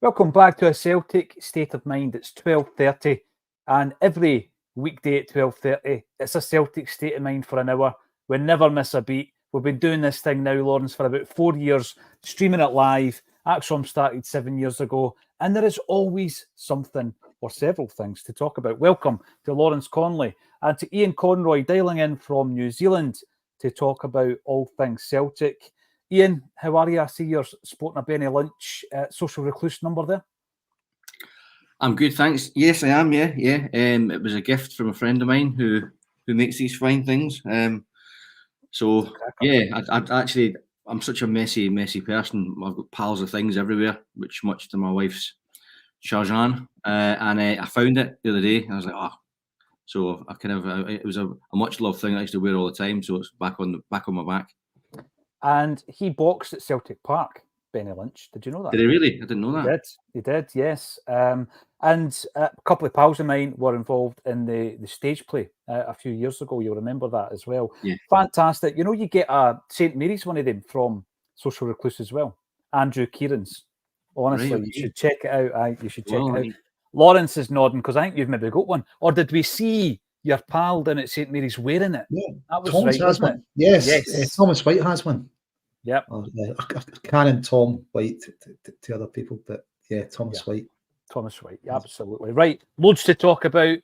Welcome back to a Celtic State of Mind. It's 12:30 and every weekday at 12:30 it's a Celtic State of Mind for an hour. We never miss a beat. We've been doing this thing now, Lawrence, for about 4 years, streaming it live. Acsom started 7 years ago, and there is always something or several things to talk about. Welcome to Lawrence Conley and to Ian Conroy, dialing in from New Zealand to talk about all things Celtic. Ian, how are you? I see you're sporting a Benny Lynch social recluse number there. I'm good, thanks. Yes, I am. Yeah. It was a gift from a friend of mine who makes these fine things. I'm such a messy person. I've got piles of things everywhere, which much to my wife's chagrin. I found it the other day. I was like, So I it was a much loved thing I used to wear all the time. So it's back on my back. And he boxed at Celtic Park, Benny Lynch. Did you know that? Did he really? I didn't know that. He did, yes. And a couple of pals of mine were involved in the stage play a few years ago. You'll remember that as well. Yeah. Fantastic. You know, you get a St. Mary's one of them from Social Recluse as well. Andrew Kieran's. Honestly, right, okay. You should check it out. You should check it out. Lawrence is nodding because I think you've maybe got one. Or did we see your pal down at St. Mary's wearing it? Yeah, that was Thomas right, has one. Yes. Thomas White has one. Yep. Canon Tom White to other people, but yeah, Thomas White. Thomas White, absolutely. Right, loads to talk about.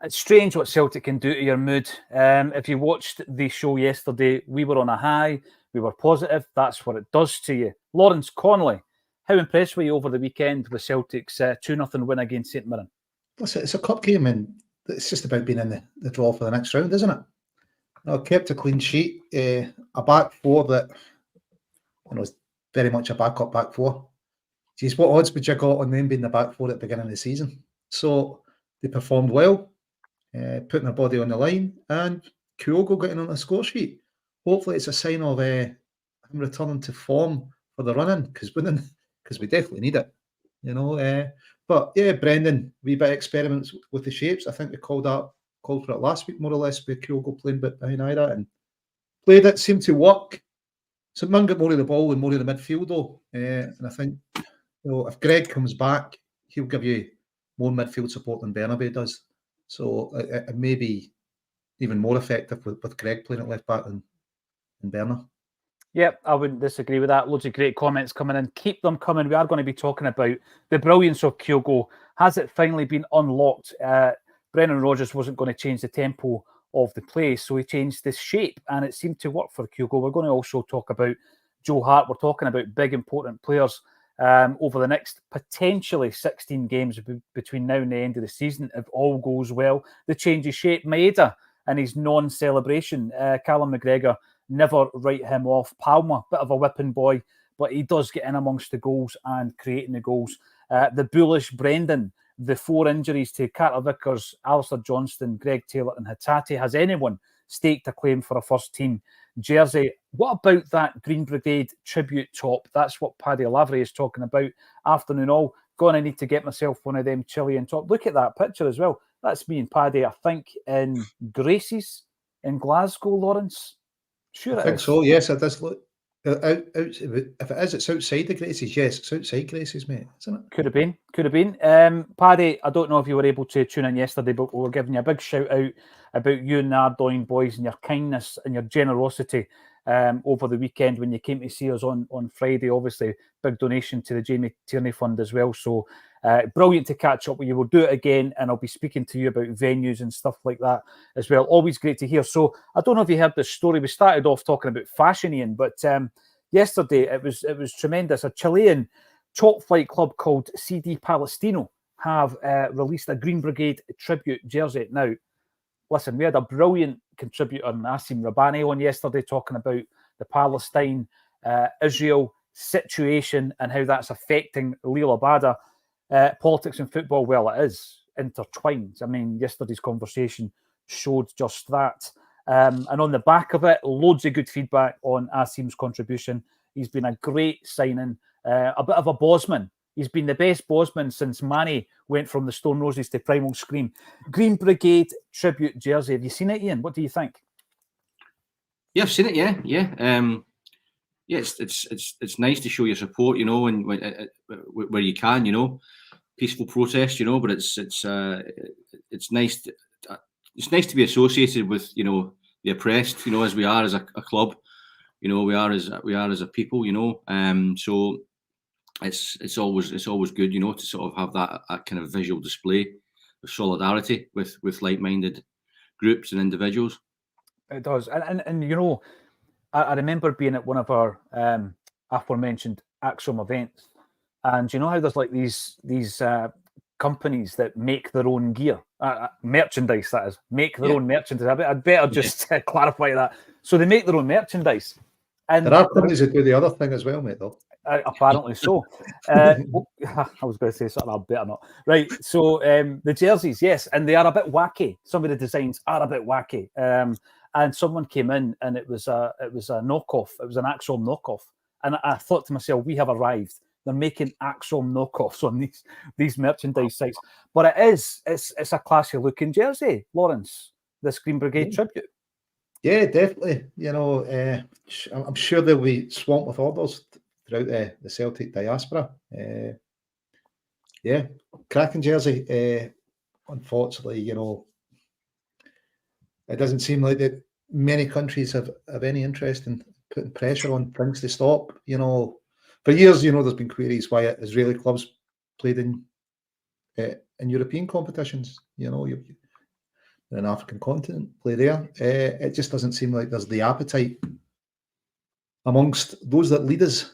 It's strange what Celtic can do to your mood. If you watched the show yesterday, we were on a high, we were positive. That's what it does to you. Lawrence Conley, how impressed were you over the weekend with Celtic's 2-0 win against St Mirren? Listen, it's a cup game and it's just about being in the draw for the next round, isn't it? I kept a clean sheet, a back four that was very much a backup back four. Geez, what odds would you got on them being the back four at the beginning of the season? So they performed well, putting their body on the line, and Kyogo getting on the score sheet. Hopefully, it's a sign of him returning to form for the run-in because we definitely need it, But yeah, Brendan, wee bit of experiments with the shapes. I think we called for it last week, more or less, with Kyogo playing behind Ida and played it, seemed to work. So man got more of the ball and more of the midfield though, and I think if Greg comes back, he'll give you more midfield support than Bernabei does. So it may be even more effective with Greg playing at left back than Bernard. Yep, I wouldn't disagree with that. Loads of great comments coming in. Keep them coming. We are going to be talking about the brilliance of Kyogo. Has it finally been unlocked? Brendan Rodgers wasn't going to change the tempo of the play, so he changed the shape, and it seemed to work for Kyogo. We're going to also talk about Joe Hart. We're talking about big, important players over the next potentially 16 games between now and the end of the season, if all goes well. The change of shape, Maeda and his non-celebration. Callum McGregor, never write him off. Palmer, bit of a whipping boy, but he does get in amongst the goals and creating the goals. The bullish Brendan, the 4 injuries to Carter Vickers, Alistair Johnston, Greg Taylor and Hatate. Has anyone staked a claim for a first team jersey? What about that Green Brigade tribute top? That's what Paddy Lavery is talking about. Afternoon all. Gonna need to get myself one of them Chilean top. Look at that picture as well. That's me and Paddy, I think, in Gracie's in Glasgow, Lawrence. Sure, I think so. Yes, it does look. If it is, it's outside the Gracies. Yes, it's outside Gracies, mate, isn't it? Could have been. Paddy, I don't know if you were able to tune in yesterday, but we were giving you a big shout out about you and the Ardoyne boys and your kindness and your generosity over the weekend when you came to see us on Friday. Obviously, big donation to the Jamie Tierney Fund as well. So brilliant to catch up with you. We'll do it again, and I'll be speaking to you about venues and stuff like that as well. Always great to hear. So I don't know if you heard this story. We started off talking about fashion, Ian, but yesterday it was tremendous. A Chilean top flight club called CD Palestino have released a Green Brigade tribute jersey. Now, listen, we had a brilliant contributor, Nassim Rabani, on yesterday talking about the Palestine-Israel situation and how that's affecting Liel Abada. Politics and football, well, it is intertwined. I mean, yesterday's conversation showed just that. And on the back of it, loads of good feedback on Asim's contribution. He's been a great signing, a bit of a Bosman. He's been the best Bosman since Manny went from the Stone Roses to Primal Scream. Green Brigade tribute jersey. Have you seen it, Ian? What do you think? Yeah, I've seen it, yeah. yeah, it's nice to show your support, you know, and where you can, you know, peaceful protest, you know, but it's nice it's nice to be associated with, you know, the oppressed, you know, as we are as a club, you know, we are as a people, you know, so it's always good, you know, to sort of have that kind of visual display of solidarity with like-minded groups and individuals. It does, and you know, I remember being at one of our aforementioned Acsom events, and you know how there's like these companies that make their own gear, merchandise, that is, make their own merchandise. I'd better just clarify that. So they make their own merchandise. And there are companies that do the other thing as well, mate, though. Apparently so. I was going to say something, I better not. Right, so the jerseys, yes, and they are a bit wacky. Some of the designs are a bit wacky. And someone came in, and it was a knockoff. It was an Acsom knockoff. And I thought to myself, we have arrived. They're making Acsom knockoffs on these merchandise sites. But it's a classy looking jersey, Lawrence, this Green Brigade tribute. Yeah, definitely. You know, I'm sure they'll be swamped with orders throughout the Celtic diaspora. Yeah, cracking jersey. Unfortunately, you know, it doesn't seem like that many countries have any interest in putting pressure on things to stop. You know, for years, you know, there's been queries why Israeli clubs played in European competitions. You know, in an African continent, play there. It just doesn't seem like there's the appetite amongst those that lead us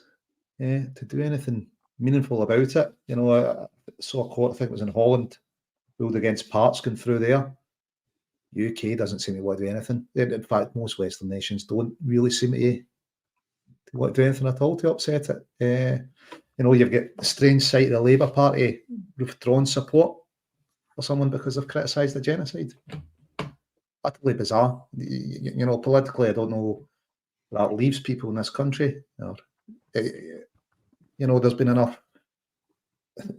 to do anything meaningful about it. You know, I saw a court, I think it was in Holland, ruled against parts going through there. UK doesn't seem to want to do anything. In fact, most Western nations don't really seem to want to do anything at all to upset it. You know, you've got the strange sight of the Labour Party withdrawn support for someone because they've criticised the genocide. Utterly bizarre. You know, politically, I don't know where that leaves people in this country. Or, you know, there's been enough.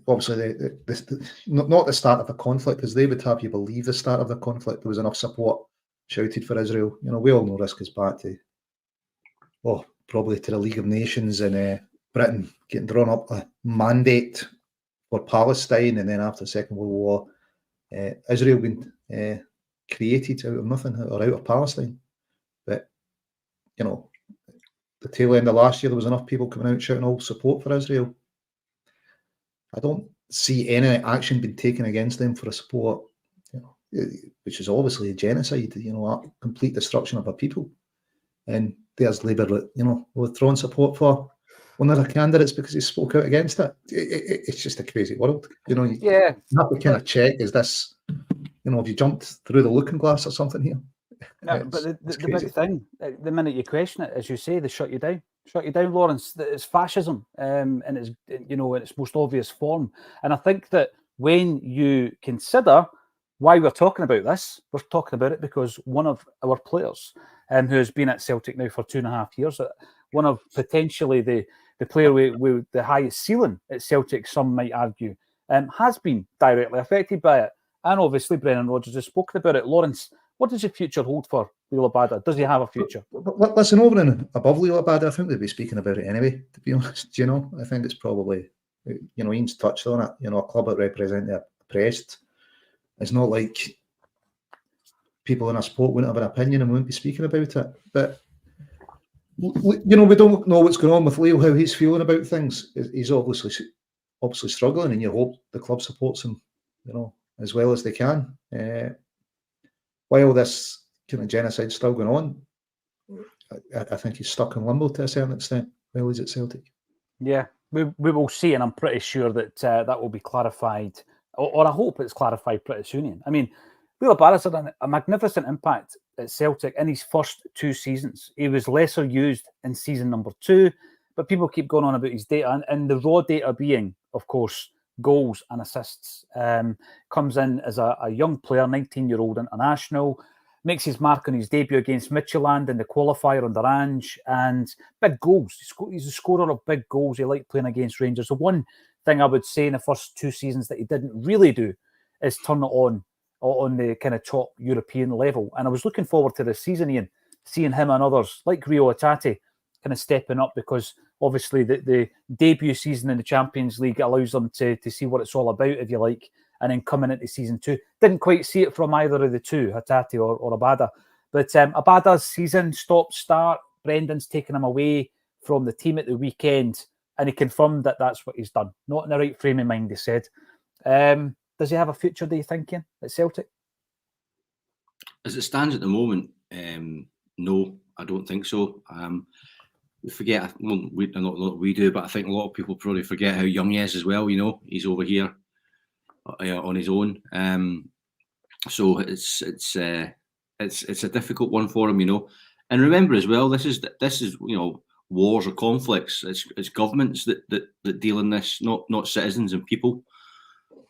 Obviously, not the start of a conflict, because they would have you believe the start of the conflict. There was enough support shouted for Israel. You know, we all know this goes back to, probably to the League of Nations and Britain getting drawn up a mandate for Palestine, and then after the Second World War, Israel being created out of nothing, or out of Palestine. But, you know, the tail end of last year, there was enough people coming out shouting all support for Israel. I don't see any action being taken against them for a support, you know, which is obviously a genocide, you know, a complete destruction of a people. And there's Labour, you know, withdrawing support for one of their candidates because he spoke out against it. It's just a crazy world, you know. You have to kind of check: is this, you know, have you jumped through the looking glass or something here? No, but the big thing, the minute you question it, as you say, they shut you down. Shut you down, Lawrence. It's fascism, and it's, you know, in its most obvious form. And I think that when you consider why we're talking about this, we're talking about it because one of our players, who has been at Celtic now for 2.5 years, one of potentially the player with the highest ceiling at Celtic, some might argue, has been directly affected by it. And obviously, Brendan Rodgers has spoken about it. Lawrence, what does the future hold for Liel Abada? Does he have a future? Listen, over and above Liel Abada, I think they'd be speaking about it anyway, to be honest. You know, I think it's probably, you know, Ian's touched on it. You know, a club that represents the oppressed. It's not like people in our sport wouldn't have an opinion and wouldn't be speaking about it. But, you know, we don't know what's going on with Liel, how he's feeling about things. He's obviously struggling, and you hope the club supports him, you know, as well as they can. While this kind of genocide's still going on, I think he's stuck in limbo to a certain extent while he's at Celtic. Yeah, we will see, and I'm pretty sure that that will be clarified, or I hope it's clarified pretty soon. Ian. I mean, Liel Abada's had a magnificent impact at Celtic in his first 2 seasons. He was lesser used in season number 2, but people keep going on about his data, and the raw data being, of course, goals and assists. Comes in as a young player, 19-year-old international, makes his mark on his debut against Midfield in the qualifier under Ange, and big goals. He's a scorer of big goals. He liked playing against Rangers. The one thing I would say in the first 2 seasons that he didn't really do is turn it on the kind of top European level. And I was looking forward to this season, Ian, seeing him and others like Rio Atati kind of stepping up, because obviously the debut season in the Champions League allows them to see what it's all about, if you like, and then coming into season 2. Didn't quite see it from either of the two, Hatate or Abada. But Abada's season, stop-start, Brendan's taken him away from the team at the weekend, and he confirmed that that's what he's done. Not in the right frame of mind, he said. Does he have a future, do you think, at Celtic? As it stands at the moment, no, I don't think so. We forget, well, not we do, but I think a lot of people probably forget how young he is as well. He's over here on his own, so it's a difficult one for him. And remember as well, this is wars or conflicts. It's governments that deal in this, not citizens and people.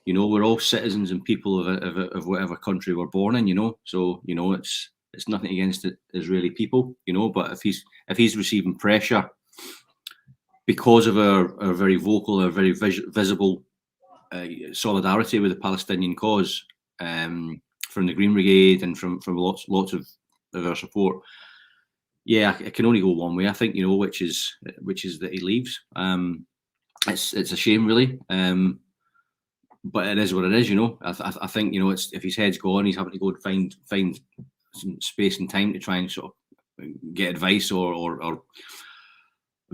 We're all citizens and people of whatever country we're born in. So it's nothing against the Israeli people. But if he's receiving pressure because of our very vocal, our very visible solidarity with the Palestinian cause, from the Green Brigade and from lots of our support, yeah, it can only go one way, I think. Which is that he leaves. It's a shame, really. But it is what it is, I think, it's, if his head's gone, he's having to go and find some space and time to try and sort of get advice or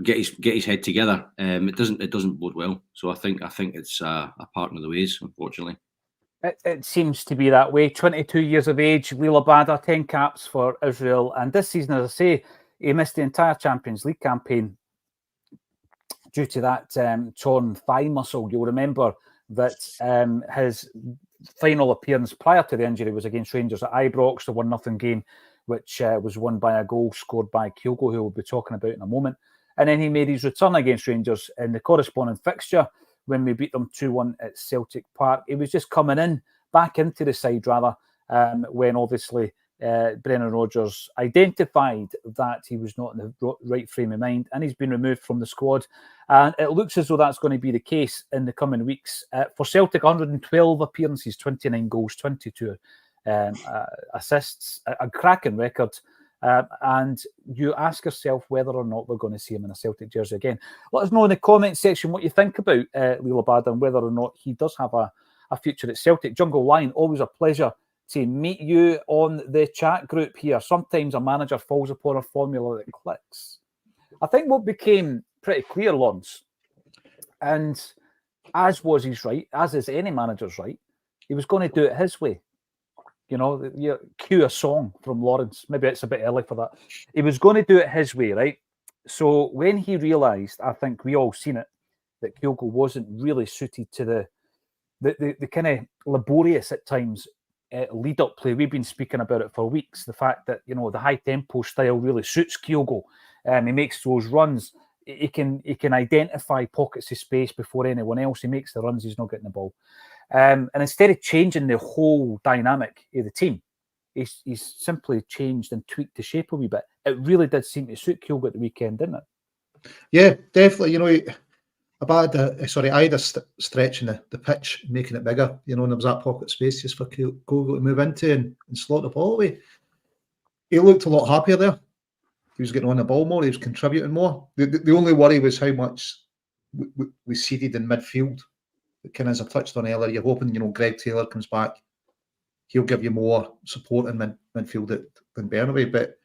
get his head together. It doesn't bode well. So I think it's a part of the ways, unfortunately. It seems to be that way. 22 years of age, Liel Abada, 10 caps for Israel, and this season, as I say, he missed the entire Champions League campaign due to that torn thigh muscle. You'll remember that his final appearance prior to the injury was against Rangers at Ibrox, the 1-0 game, which was won by a goal scored by Kyogo, who we'll be talking about in a moment. And then he made his return against Rangers in the corresponding fixture when we beat them 2-1 at Celtic Park. He was just coming back into the side, rather, when obviously Brendan Rodgers identified that he was not in the right frame of mind, and he's been removed from the squad. And it looks as though that's going to be the case in the coming weeks. For Celtic, 112 appearances, 29 goals, 22 assists, a cracking record. And you ask yourself whether or not we're going to see him in a Celtic jersey again. Let us know in the comment section what you think about Liel Abada and whether or not he does have a future at Celtic. Jungle Lion, always a pleasure to meet you on the chat group here. Sometimes a manager falls upon a formula that clicks. I think what became pretty clear, Lawrence, and as was his right, as is any manager's right, he was going to do it his way. Cue a song from Lawrence. Maybe it's a bit early for that. He was going to do it his way, right? So when he realised, I think we all seen it, that Kyogo wasn't really suited to the kind of laborious at times lead-up play. We've been speaking about it for weeks. The fact that, the high-tempo style really suits Kyogo. He makes those runs. He can identify pockets of space before anyone else. He makes the runs. He's not getting the ball. And instead of changing the whole dynamic of the team, he's simply changed and tweaked the shape a wee bit. It really did seem to suit Kyogo at the weekend, didn't it? Yeah, definitely. Ida stretching the pitch, making it bigger, and there was that pocket space just for Kyogo to move into and slot the ball away. He looked a lot happier there. He was getting on the ball more. He was contributing more. The only worry was how much we ceded in midfield. Kind of, as I touched on earlier, you're hoping, Greg Taylor comes back. He'll give you more support in midfield than Bernabei, but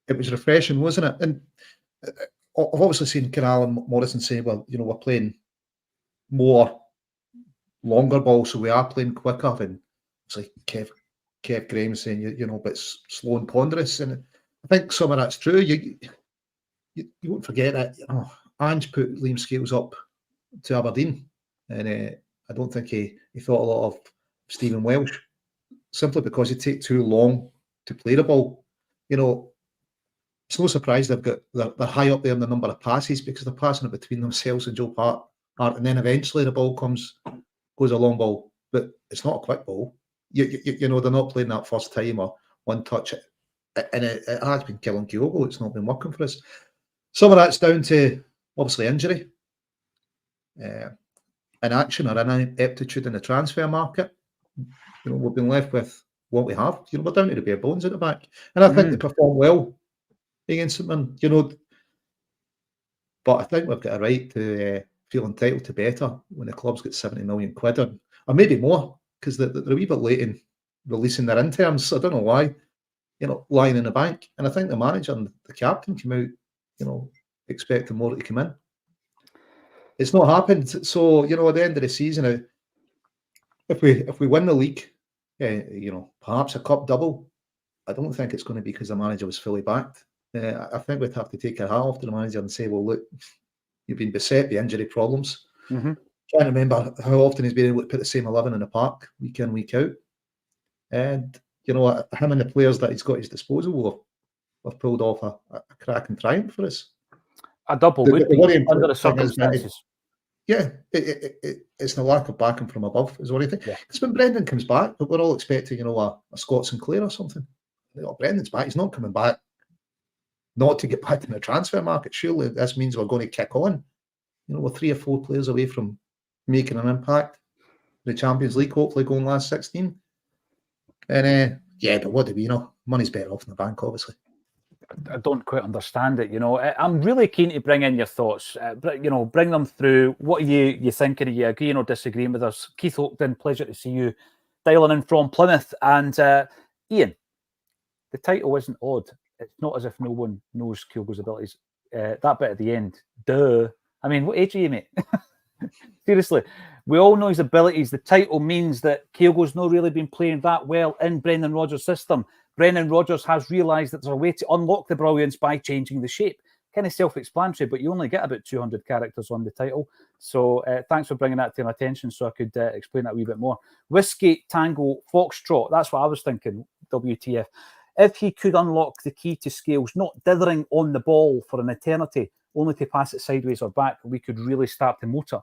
it was refreshing, wasn't it? And I've obviously seen Alan Morrison say, well, we're playing more longer ball, so we are playing quicker. And it's like Kev Graham saying, but it's slow and ponderous. And I think some of that's true. You won't forget that, Ange put Liam Scales up to Aberdeen. And I don't think he thought a lot of Stephen Welsh, simply because he take too long to play the ball. It's no surprise they're high up there in the number of passes, because they're passing it between themselves and Joe Hart, and then eventually the ball goes a long ball, but it's not a quick ball. They're not playing that first time or one touch, and it has been killing Kyogo. It's not been working for us. Some of that's down to obviously injury. Inaction or ineptitude in the transfer market. We've been left with what we have. We're down to the bare bones at the back, and I think they perform well against them. And But I think we've got a right to feel entitled to better when the club's got 70 million quid on, or maybe more, because they're a wee bit late in releasing their interns. I don't know why, lying in the bank. And I think the manager and the captain came out, expecting more to come in. It's not happened. So, at the end of the season, if we win the league, perhaps a cup double, I don't think it's going to be because the manager was fully backed. I think we'd have to take our hat off to the manager and say, well, look, you've been beset by injury problems. Mm-hmm. Trying to remember how often he's been able to put the same 11 in the park, week in, week out. And, him and the players that he's got at his disposal have pulled off a cracking triumph for us. A double would be under the circumstances. It's the lack of backing from above, is what I think. Yeah. Because when Brendan comes back, but we're all expecting, a Scott Sinclair or something. Brendan's back. He's not coming back not to get back in the transfer market. Surely this means we're going to kick on. We're 3 or 4 players away from making an impact. The Champions League, hopefully going last 16. And but what do we know? Money's better off in the bank, obviously. I don't quite understand it. I'm really keen to bring in your thoughts. Bring them through. What are you thinking? Are you agreeing or disagreeing with us? Keith Oakden, pleasure to see you dialing in from Plymouth. And Ian, the title isn't odd. It's not as if no one knows Kyogo's abilities. That bit at the end, duh. I mean, what age are you, mate? Seriously, we all know his abilities. The title means that Kyogo's not really been playing that well in Brendan Rodgers' system. Brendan Rodgers has realised that there's a way to unlock the brilliance by changing the shape. Kind of self-explanatory, but you only get about 200 characters on the title. So thanks for bringing that to my attention so I could explain that a wee bit more. Whiskey, Tango, Foxtrot. That's what I was thinking, WTF. If he could unlock the key to Scales, not dithering on the ball for an eternity, only to pass it sideways or back, we could really start the motor.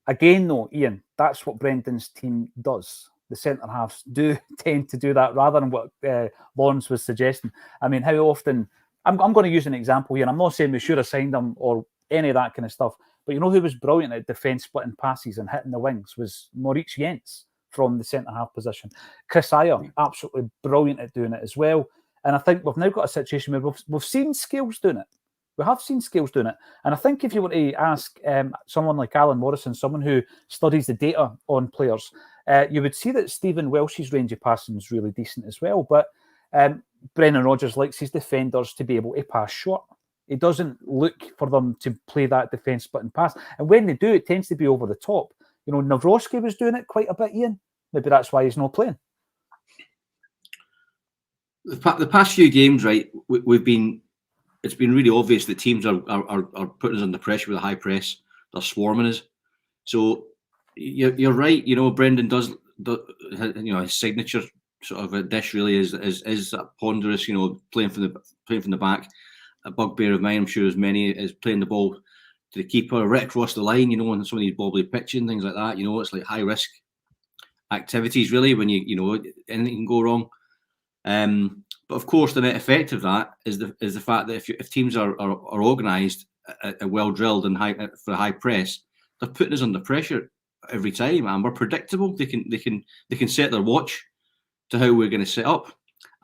Again, though, Ian, that's what Brendan's team does. The centre-halves do tend to do that rather than what Lawrence was suggesting. I mean, how often... I'm going to use an example here. I'm not saying we should have signed him or any of that kind of stuff, but who was brilliant at defence splitting passes and hitting the wings was Maurice Jens from the centre-half position. Chris Ayer, absolutely brilliant at doing it as well. And I think we've now got a situation where we've seen Scales doing it. We have seen Scales doing it. And I think if you were to ask someone like Alan Morrison, someone who studies the data on players, you would see that Stephen Welsh's range of passing is really decent as well. But Brendan Rodgers likes his defenders to be able to pass short. He doesn't look for them to play that defence splitting pass. And when they do, it tends to be over the top. Nawrocki was doing it quite a bit, Ian. Maybe that's why he's not playing. The past few games, right, it's been really obvious that teams are putting us under pressure with a high press. They're swarming us. So you're right. Brendan does his signature sort of a dish really is that ponderous. Playing from the back. A bugbear of mine, I'm sure, as many is playing the ball to the keeper right across the line. On some of these bobbly pitches and things like that. It's like high risk activities really when anything can go wrong. But of course, the net effect of that is the fact that if teams are organised, well drilled and for a high press, they're putting us under pressure every time, and we're predictable. They can set their watch to how we're going to set up,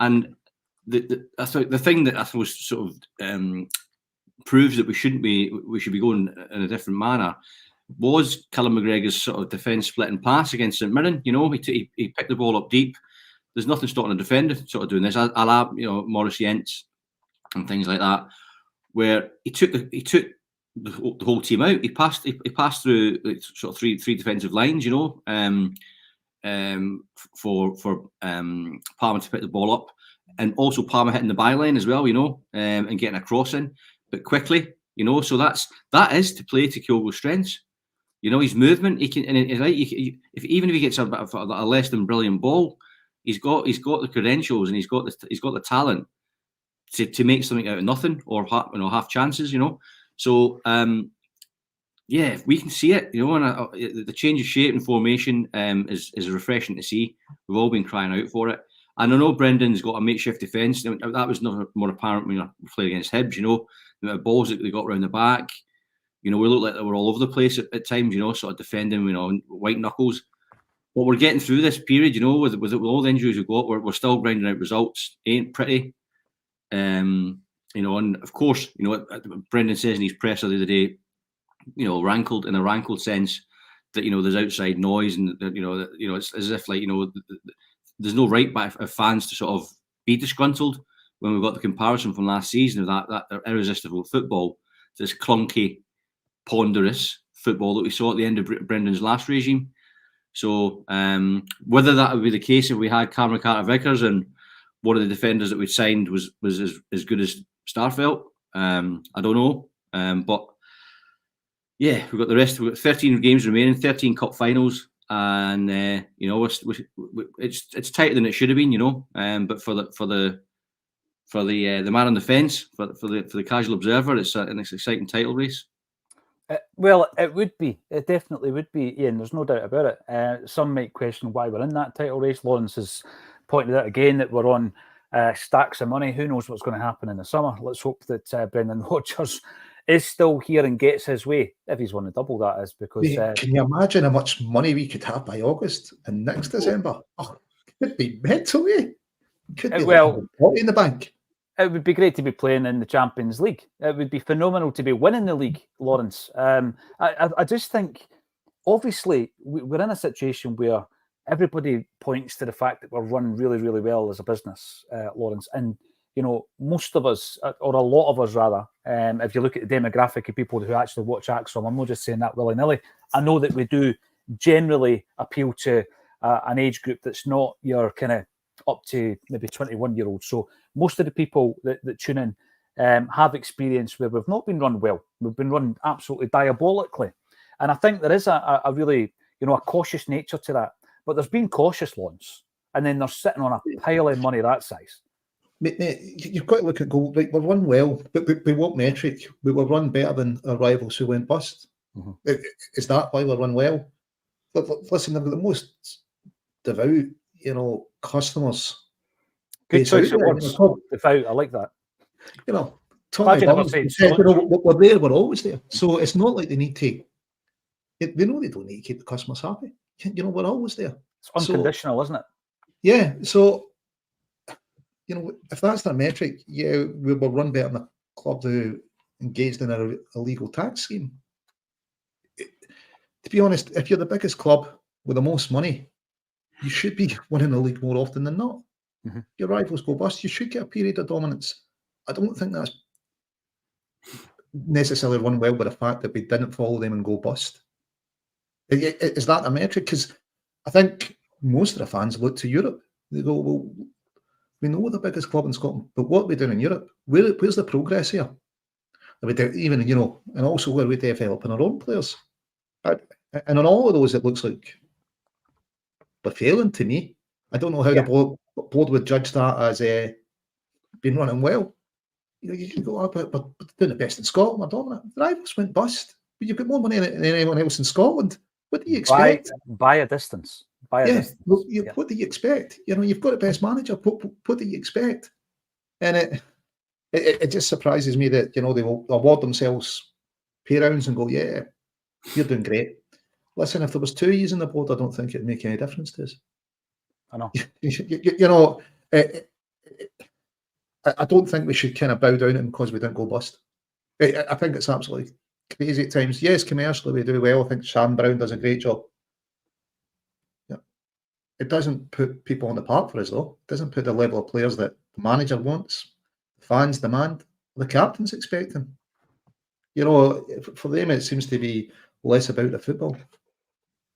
and I thought the thing that I thought was sort of proves that we should be going in a different manner was Callum McGregor's sort of defence split and pass against St Mirren. He picked the ball up deep. There's nothing stopping a defender sort of doing this. A la Maurice Jens and things like that, where he took the whole team out. He passed through sort of three defensive lines, for Palmer to pick the ball up, and also Palmer hitting the byline as well, and getting a cross in, but quickly, So that is to play to Kyogo's strengths. His movement. He can, and even if he gets a less than brilliant ball, he's got the credentials and he's got the talent to make something out of nothing or half chances. So we can see it. And the change of shape and formation is refreshing to see. We've all been crying out for it. And I know Brendan's got a makeshift defence. That was never more apparent when we played against Hibs. The balls that they got round the back. We looked like they were all over the place at times. Sort of defending. White knuckles. But we're getting through this period. With all the injuries we've got, we're still grinding out results. Ain't pretty. And of course, what Brendan says in his presser the other day, rankled in a rankled sense that there's outside noise, and it's as if there's no right back of fans to sort of be disgruntled when we've got the comparison from last season of that irresistible football to this clunky, ponderous football that we saw at the end of Brendan's last regime. So whether that would be the case if we had Cameron Carter-Vickers and one of the defenders that we'd signed was as good as Starfelt, I don't know. But yeah, we've got the rest. We've got 13 games remaining, 13 cup finals, and it's tighter than it should have been, But for the man on the fence, for the casual observer, it's an exciting title race. Well, it would be. It definitely would be, Ian. There's no doubt about it. Some might question why we're in that title race. Lawrence has pointed out again that we're on stacks of money. Who knows what's going to happen in the summer? Let's hope that Brendan Rodgers is still here and gets his way, if he's won the double, that is. Because can you imagine how much money we could have by August and next December? Oh, it could be mental, eh? Could be in the bank. It would be great to be playing in the Champions League. It would be phenomenal to be winning the league, Lawrence. I just think, obviously, we're in a situation where everybody points to the fact that we're run really, really well as a business, Lawrence. And, most of us, or a lot of us rather, if you look at the demographic of people who actually watch Acsom, I'm not just saying that willy-nilly, I know that we do generally appeal to an age group that's not your kind of up to maybe 21-year-olds. So most of the people that tune in have experience where we've not been run well. We've been run absolutely diabolically. And I think there is a really, a cautious nature to that. But there's been cautious ones. And then they're sitting on a pile of money that size. Mate, you've got to look at goal. Like, we're run well, but we what metric? We were run better than our rivals who went bust. Mm-hmm. Is that why we're run well? Listen, they've got the most devout, customers. Good choice of words. Devout, I like that. We're there, we're always there. So it's not like they need to. They know they don't need to keep the customers happy. We're always there. It's unconditional, isn't it? Yeah. So, if that's their metric, we will run better than a club who engaged in an illegal tax scheme. To be honest, if you're the biggest club with the most money, you should be winning the league more often than not. Mm-hmm. Your rivals go bust. You should get a period of dominance. I don't think that's necessarily run well with the fact that we didn't follow them and go bust. Is that a metric? Because I think most of the fans look to Europe. They go, well, we know we're the biggest club in Scotland, but what are we doing in Europe? Where's the progress here? Are we even, and also where are we developing our own players? And on all of those, it looks like we're failing to me. I don't know how the board would judge that as being running well. You can go, but we're doing the best in Scotland. We're dominant. The rivals went bust. But you've got more money than anyone else in Scotland. What do you expect? By a distance. What do you expect? You've got the best manager. What do you expect? And it just surprises me that they will award themselves pay rounds and go, yeah, you're doing great. Listen, if there was 2 years on the board, I don't think it'd make any difference to us. I know. I don't think we should kind of bow down to them because we didn't go bust. I think it's absolutely crazy at times. Yes, commercially we do well. I think Sam Brown does a great job. Yeah. It doesn't put people on the park for us, though. It doesn't put the level of players that the manager wants, the fans demand, the captain's expecting. For them, it seems to be less about the football.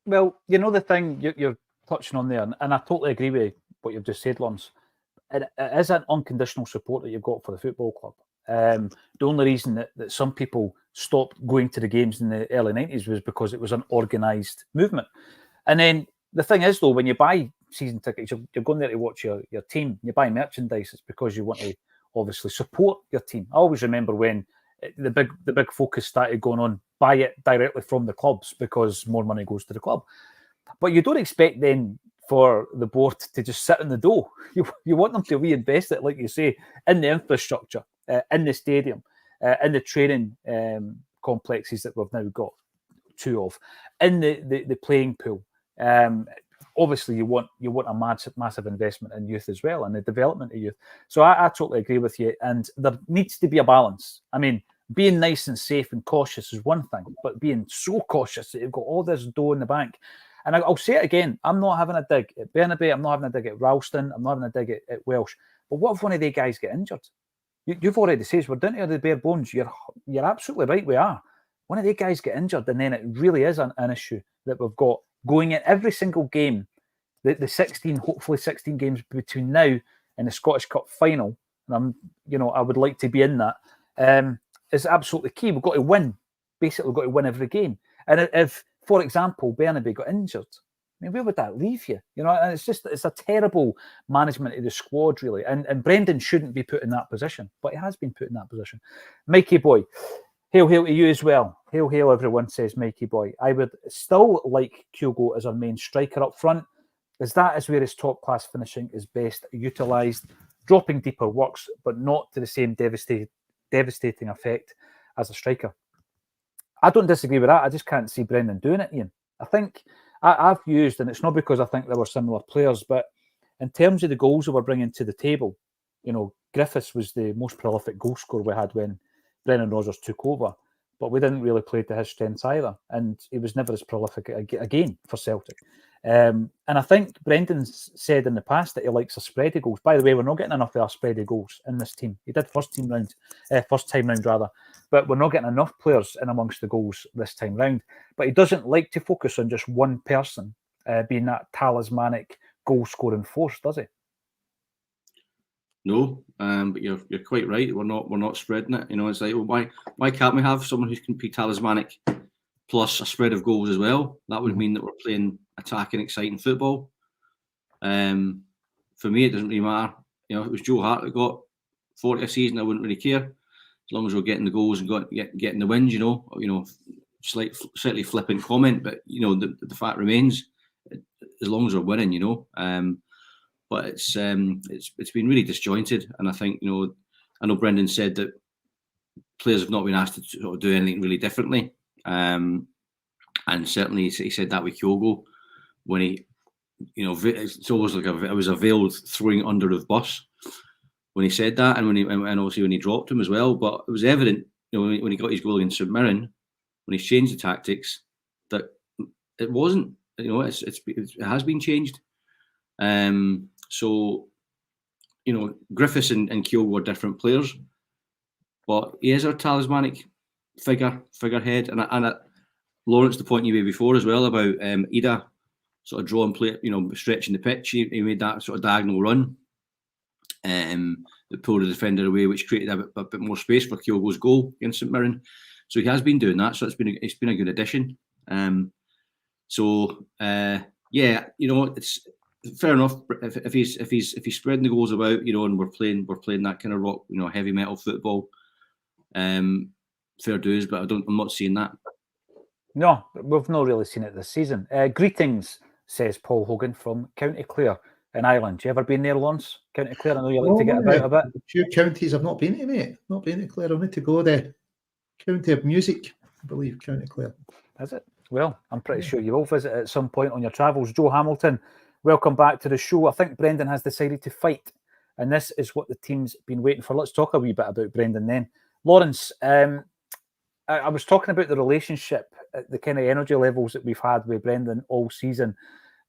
Well, the thing you're touching on there, and I totally agree with what you've just said, Lawrence. It is an unconditional support that you've got for the football club. The only reason that some people stopped going to the games in the early 90s was because it was an organised movement. And then the thing is, though, when you buy season tickets, you're going there to watch your team. You buy merchandise, it's because you want to obviously support your team. I always remember when the big focus started going on, buy it directly from the clubs because more money goes to the club. But you don't expect then for the board to just sit in the dough. You want them to reinvest it, like you say, in the infrastructure, in the stadium, in the training complexes that we've now got 2 of, in the playing pool, obviously you want a massive investment in youth as well and the development of youth. So I totally agree with you. And there needs to be a balance. I mean, being nice and safe and cautious is one thing, but being so cautious that you've got all this dough in the bank. And I'll say it again, I'm not having a dig at Burnaby, I'm not having a dig at Ralston, I'm not having a dig at Welsh. But what if one of the guys get injured? You've already said we're down to the bare bones. You're absolutely right, we are. One of the guys get injured, and then it really is an issue that we've got going in every single game. The 16, hopefully 16 games between now and the Scottish Cup final, and I would like to be in that, is absolutely key. We've got to win. Basically, we've got to win every game. And if, for example, Burnaby got injured, I mean, where would that leave you? And it's a terrible management of the squad, really. And Brendan shouldn't be put in that position, but he has been put in that position. Mikey boy, hail to you as well. Hail, everyone, says Mikey boy. I would still like Kyogo as our main striker up front, as that is where his top-class finishing is best utilised. Dropping deeper works, but not to the same devastating effect as a striker. I don't disagree with that. I just can't see Brendan doing it, Ian. I think I've used, and it's not because I think there were similar players, but in terms of the goals that we're bringing to the table, Griffiths was the most prolific goal scorer we had when Brendan Rodgers took over, but we didn't really play to his strengths either, and he was never as prolific again for Celtic. And I think Brendan's said in the past that he likes a spread of goals. By the way, we're not getting enough of our spread of goals in this team. He did first time round, but we're not getting enough players in amongst the goals this time round. But he doesn't like to focus on just one person being that talismanic goal-scoring force, does he? No, but you're quite right. We're not spreading it. It's like, well, why can't we have someone who can be talismanic plus a spread of goals as well? That would mean that we're playing attacking, exciting football. For me, it doesn't really matter. If it was Joe Hart that got 40 a season, I wouldn't really care, as long as we're getting the goals and getting the wins. Slightly flippant comment, but the fact remains, as long as we're winning, But it's been really disjointed, and I think I know Brendan said that players have not been asked to sort of do anything really differently, and certainly he said that with Kyogo when he, it's almost like it was a veiled throwing under the bus when he said that, and also when he dropped him as well. But it was evident, when he got his goal against St Mirren, when he's changed the tactics, that it wasn't, it has been changed. So, Griffiths and Kyogo are different players, but he is our talismanic figurehead. And Lawrence, the point you made before as well about Ida sort of drawing play, stretching the pitch. He made that sort of diagonal run that pulled the defender away, which created a bit more space for Kyogo's goal against St Mirren. So he has been doing that. So it's been a good addition. It's fair enough if he's spreading the goals about, and we're playing that kind of rock, heavy metal football. Fair dues, but I'm not seeing that. No, we've not really seen it this season. Greetings, says Paul Hogan from County Clare in Ireland. You ever been there, Lawrence? County Clare, I know you like to get about a bit. A few counties I've not been to, mate. Not been to Clare. I need to go there. County of Music, I believe, County Clare. Is it? Well, I'm pretty sure you will visit at some point on your travels. Joe Hamilton, welcome back to the show. I think Brendan has decided to fight, and this is what the team's been waiting for. Let's talk a wee bit about Brendan then. Lawrence, I was talking about the relationship, the kind of energy levels that we've had with Brendan all season,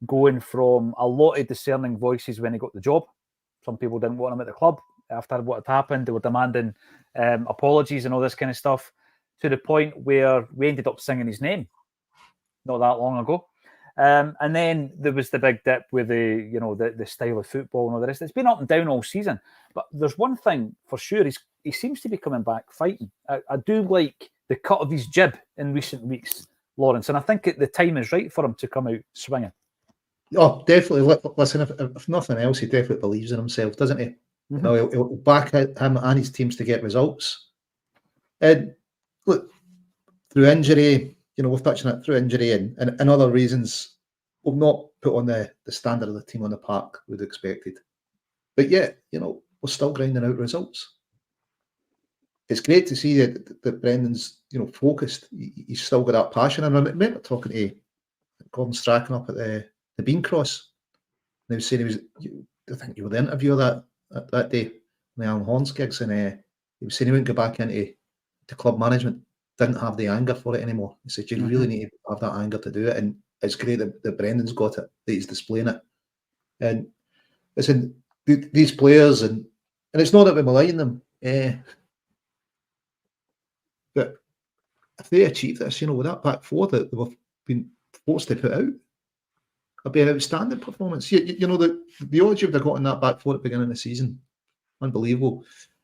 going from a lot of discerning voices when he got the job. Some people didn't want him at the club after what had happened. They were demanding apologies and all this kind of stuff, to the point where we ended up singing his name not that long ago. And then there was the big dip with the style of football and all the rest. It's been up and down all season. But there's one thing for sure, he seems to be coming back fighting. I do like the cut of his jib in recent weeks, Lawrence, and I think the time is right for him to come out swinging. Oh, definitely. Listen, if nothing else, he definitely believes in himself, doesn't he? Mm-hmm. He'll back him and his teams to get results. And look, through injury, we've touched on it, through injury and other reasons, we've not put on the standard of the team on the park we'd expected. But yet, we're still grinding out results. It's great to see that Brendan's, focused. He's still got that passion. And I remember talking to Gordon Strachan up at the the Bean Cross. And he was saying I think you were the interviewer that day, the Alan Horns gigs, and he was saying he wouldn't go back into club management, didn't have the anger for it anymore. He said, you really need to have that anger to do it, and it's great that Brendan's got it, that he's displaying it. And listen, these players, and it's not that we're maligning them, but if they achieve this, with that back four that they've been forced to put out, it'll be an outstanding performance. The odds you've got in that back four at the beginning of the season, unbelievable.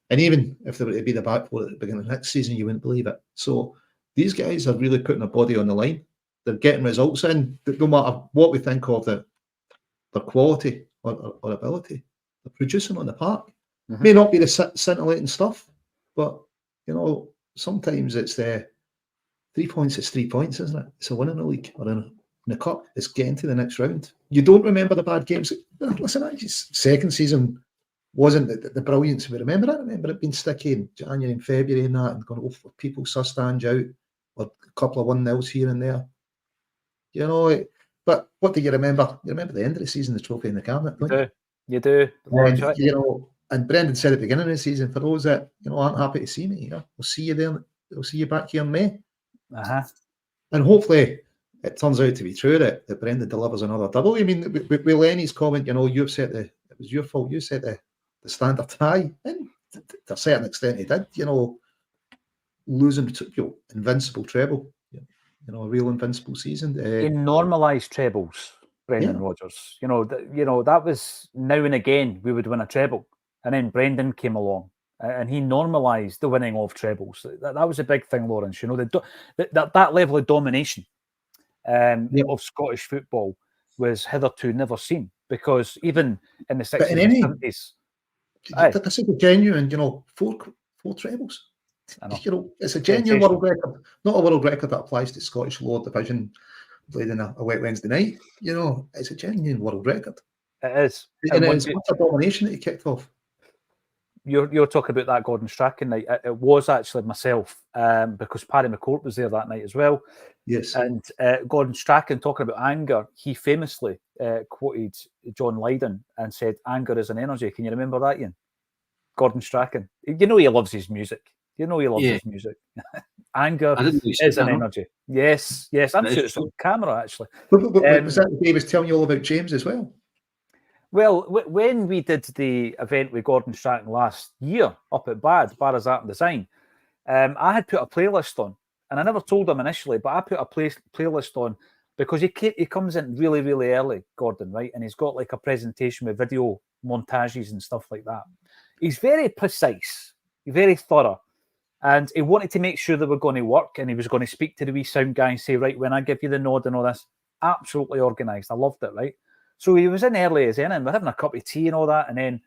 And even if they were to be the back four at the beginning of next season, you wouldn't believe it. So these guys are really putting their body on the line. They're getting results in. No matter what we think of their quality or ability, they're producing on the park. May not be the scintillating stuff, but sometimes it's the 3 points. It's 3 points, isn't it? It's a win in the league or in the cup. It's getting to the next round. You don't remember the bad games. Listen, second season wasn't the brilliance we remember. I remember it being sticky in January and February and that, and going, people saw stand out, or a couple of 1-0s here and there. But what do you remember? You remember the end of the season, the trophy in the cabinet, don't you? You do. And, and Brendan said at the beginning of the season, for those that aren't happy to see me, we'll see you there. We'll see you back here in May. And hopefully it turns out to be true that Brendan delivers another double. I mean, with Lenny's comment, you've said it was your fault. You said the standard high, and to a certain extent he did. Losing invincible treble, a real invincible season. In normalised trebles, Brendan Rodgers. That was now and again we would win a treble, and then Brendan came along and he normalised the winning of trebles. That was a big thing, Lawrence. That level of domination of Scottish football was hitherto never seen, because even in the 60s and 70s. This is a genuine, four trebles. It's a genuine world record, not a world record that applies to Scottish lower division played in a wet Wednesday night. It's a genuine world record. It is. And it's much a domination that he kicked off. You're talking about that Gordon Strachan night. It was actually myself, because Paddy McCourt was there that night as well. Yes. And Gordon Strachan, talking about anger, he famously quoted John Lydon and said, "Anger is an energy." Can you remember that, Ian? Gordon Strachan. He loves his music. His music. Anger is an energy. Yes. I'm sure it's on camera, actually. Was that the day he was telling you all about James as well? Well, when we did the event with Gordon Strachan last year up at Barras Art and Design, I had put a playlist on, and I never told him initially, but I put a playlist on because he comes in really, really early, Gordon, right? And he's got like a presentation with video montages and stuff like that. He's very precise, very thorough, and he wanted to make sure they were going to work, and he was going to speak to the wee sound guy and say, right, when I give you the nod and all this, absolutely organised. I loved it, right? So he was in early as in, and we're having a cup of tea and all that. And then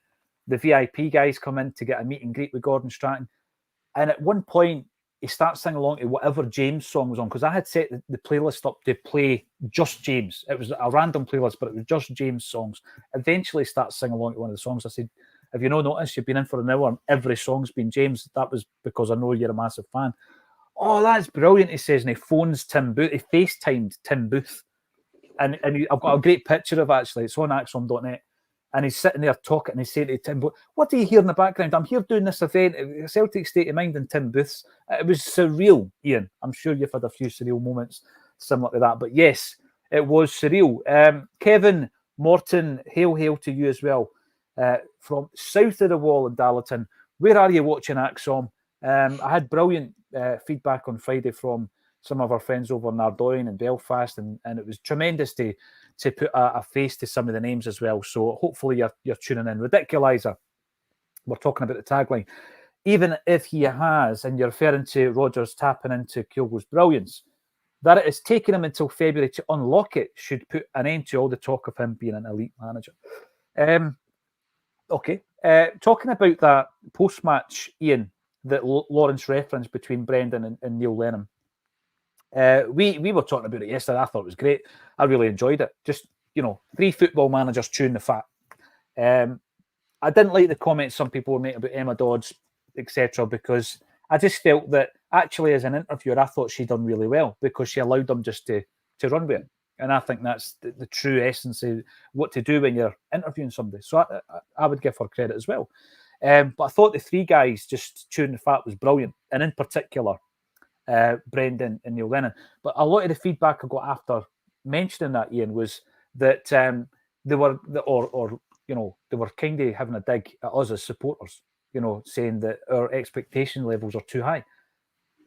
the VIP guys come in to get a meet and greet with Gordon Strachan. And at one point, he starts singing along to whatever James song was on, because I had set the playlist up to play just James. It was a random playlist, but it was just James songs. Eventually starts singing along to one of the songs. I said, have you not noticed you've been in for an hour and every song's been James? That was because I know you're a massive fan. Oh, that's brilliant, he says. And he phones Tim Booth. He FaceTimed Tim Booth. And I've got a great picture of it, actually. It's on Acsom.net. And he's sitting there talking, and he's saying to Tim Booth, what do you hear in the background? I'm here doing this event, Celtic State of Mind in Tim Booth's. It was surreal, Ian. I'm sure you've had a few surreal moments similar to that. But yes, it was surreal. Kevin Morton, hail to you as well. From south of the wall in Darlington. Where are you watching Acsom? I had brilliant feedback on Friday from some of our friends over in Ardoyne and Belfast, and it was tremendous to put a face to some of the names as well. So hopefully you're tuning in. Ridiculizer, we're talking about the tagline. Even if he has, and you're referring to Rodgers tapping into Kyogo's brilliance, that it has taken him until February to unlock it should put an end to all the talk of him being an elite manager. Okay. Talking about that post-match, Ian, that Lawrence referenced between Brendan and Neil Lennon. We were talking about it yesterday. I thought it was great. I really enjoyed it. Just, 3 football managers chewing the fat. I didn't like the comments some people were making about Emma Dodds, etc., because I just felt that actually as an interviewer, I thought she'd done really well because she allowed them just to run with it. And I think that's the true essence of what to do when you're interviewing somebody. So I would give her credit as well. But I thought the three guys just chewing the fat was brilliant. And in particular, Brendan and Neil Lennon. But a lot of the feedback I got after mentioning that, Ian, was that they were, they were kind of having a dig at us as supporters, saying that our expectation levels are too high.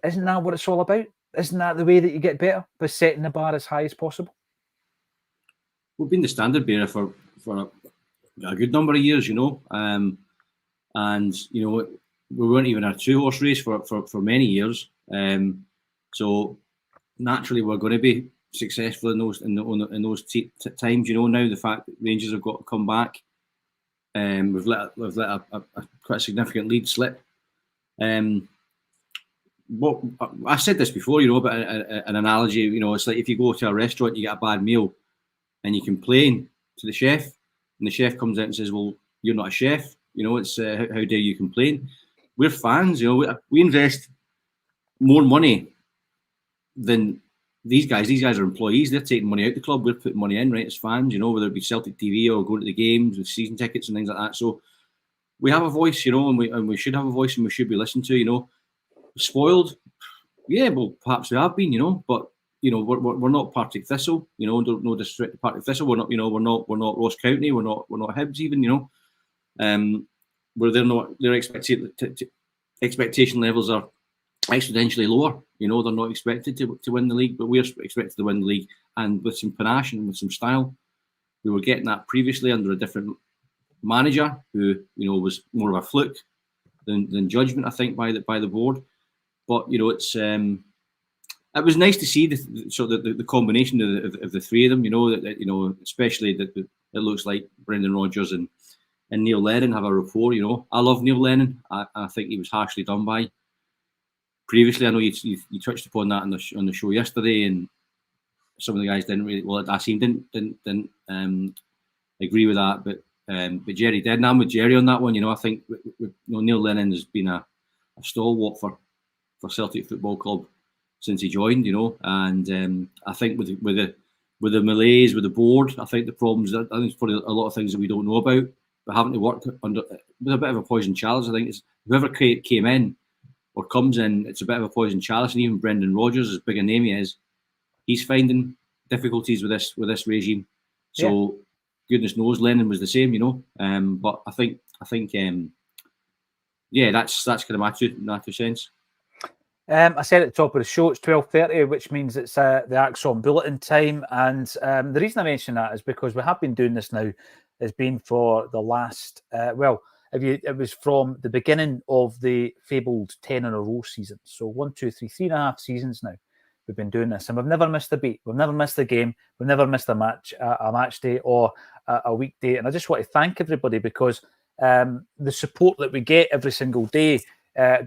Isn't that what it's all about? Isn't that the way that you get better, by setting the bar as high as possible? We've been the standard bearer for a good number of years, and we weren't even a 2-horse race for many years. So naturally, we're going to be successful in those times. Now the fact that Rangers have got to come back, we've let a quite a significant lead slip. What I've said this before, about an analogy. It's like if you go to a restaurant, you get a bad meal, and you complain to the chef, and the chef comes out and says, "Well, you're not a chef. It's how dare you complain?" We're fans. We invest more money than these guys. These guys are employees. They're taking money out the club. We're putting money in, right, as fans. Whether it be Celtic TV or going to the games with season tickets and things like that. So we have a voice, and we should have a voice, and we should be listened to. Spoiled, yeah. Well, perhaps we have been, but we're not Partick Thistle. No disrespect to Partick Thistle. We're not, we're not Ross County. We're not Hibs even. Where they're not, their expectation levels are exponentially lower. They're not expected to win the league, but we're expected to win the league, and with some panache and with some style. We were getting that previously under a different manager who was more of a fluke than judgment, I think, by the board. But it's it was nice to see the combination of the three of them. Especially that it looks like Brendan Rodgers and Neil Lennon have a rapport. I love Neil Lennon. I think he was harshly done by previously. I know you touched upon that on the show yesterday, and some of the guys didn't really. Well, I didn't agree with that, but Jerry did, and I'm with Jerry on that one. I think Neil Lennon has been a stalwart for Celtic Football Club since he joined. And I think with the malaise with the board, I think the problems. I think there's probably a lot of things that we don't know about. But having to work under with a bit of a poison chalice, I think it's whoever came in or comes in, it's a bit of a poison chalice. And even Brendan Rodgers, as big a name he is, he's finding difficulties with this regime. So goodness knows, Lennon was the same, But I think that's kind of my two cents. I said at the top of the show, it's 12:30, which means it's the Acsom bulletin time. And the reason I mention that is because we have been doing this now. Has been for the last, it was from the beginning of the fabled 10 in a row season. So 3.5 seasons now we've been doing this, and we've never missed a beat. We've never missed a game. We've never missed a match day or a weekday. And I just want to thank everybody because the support that we get every single day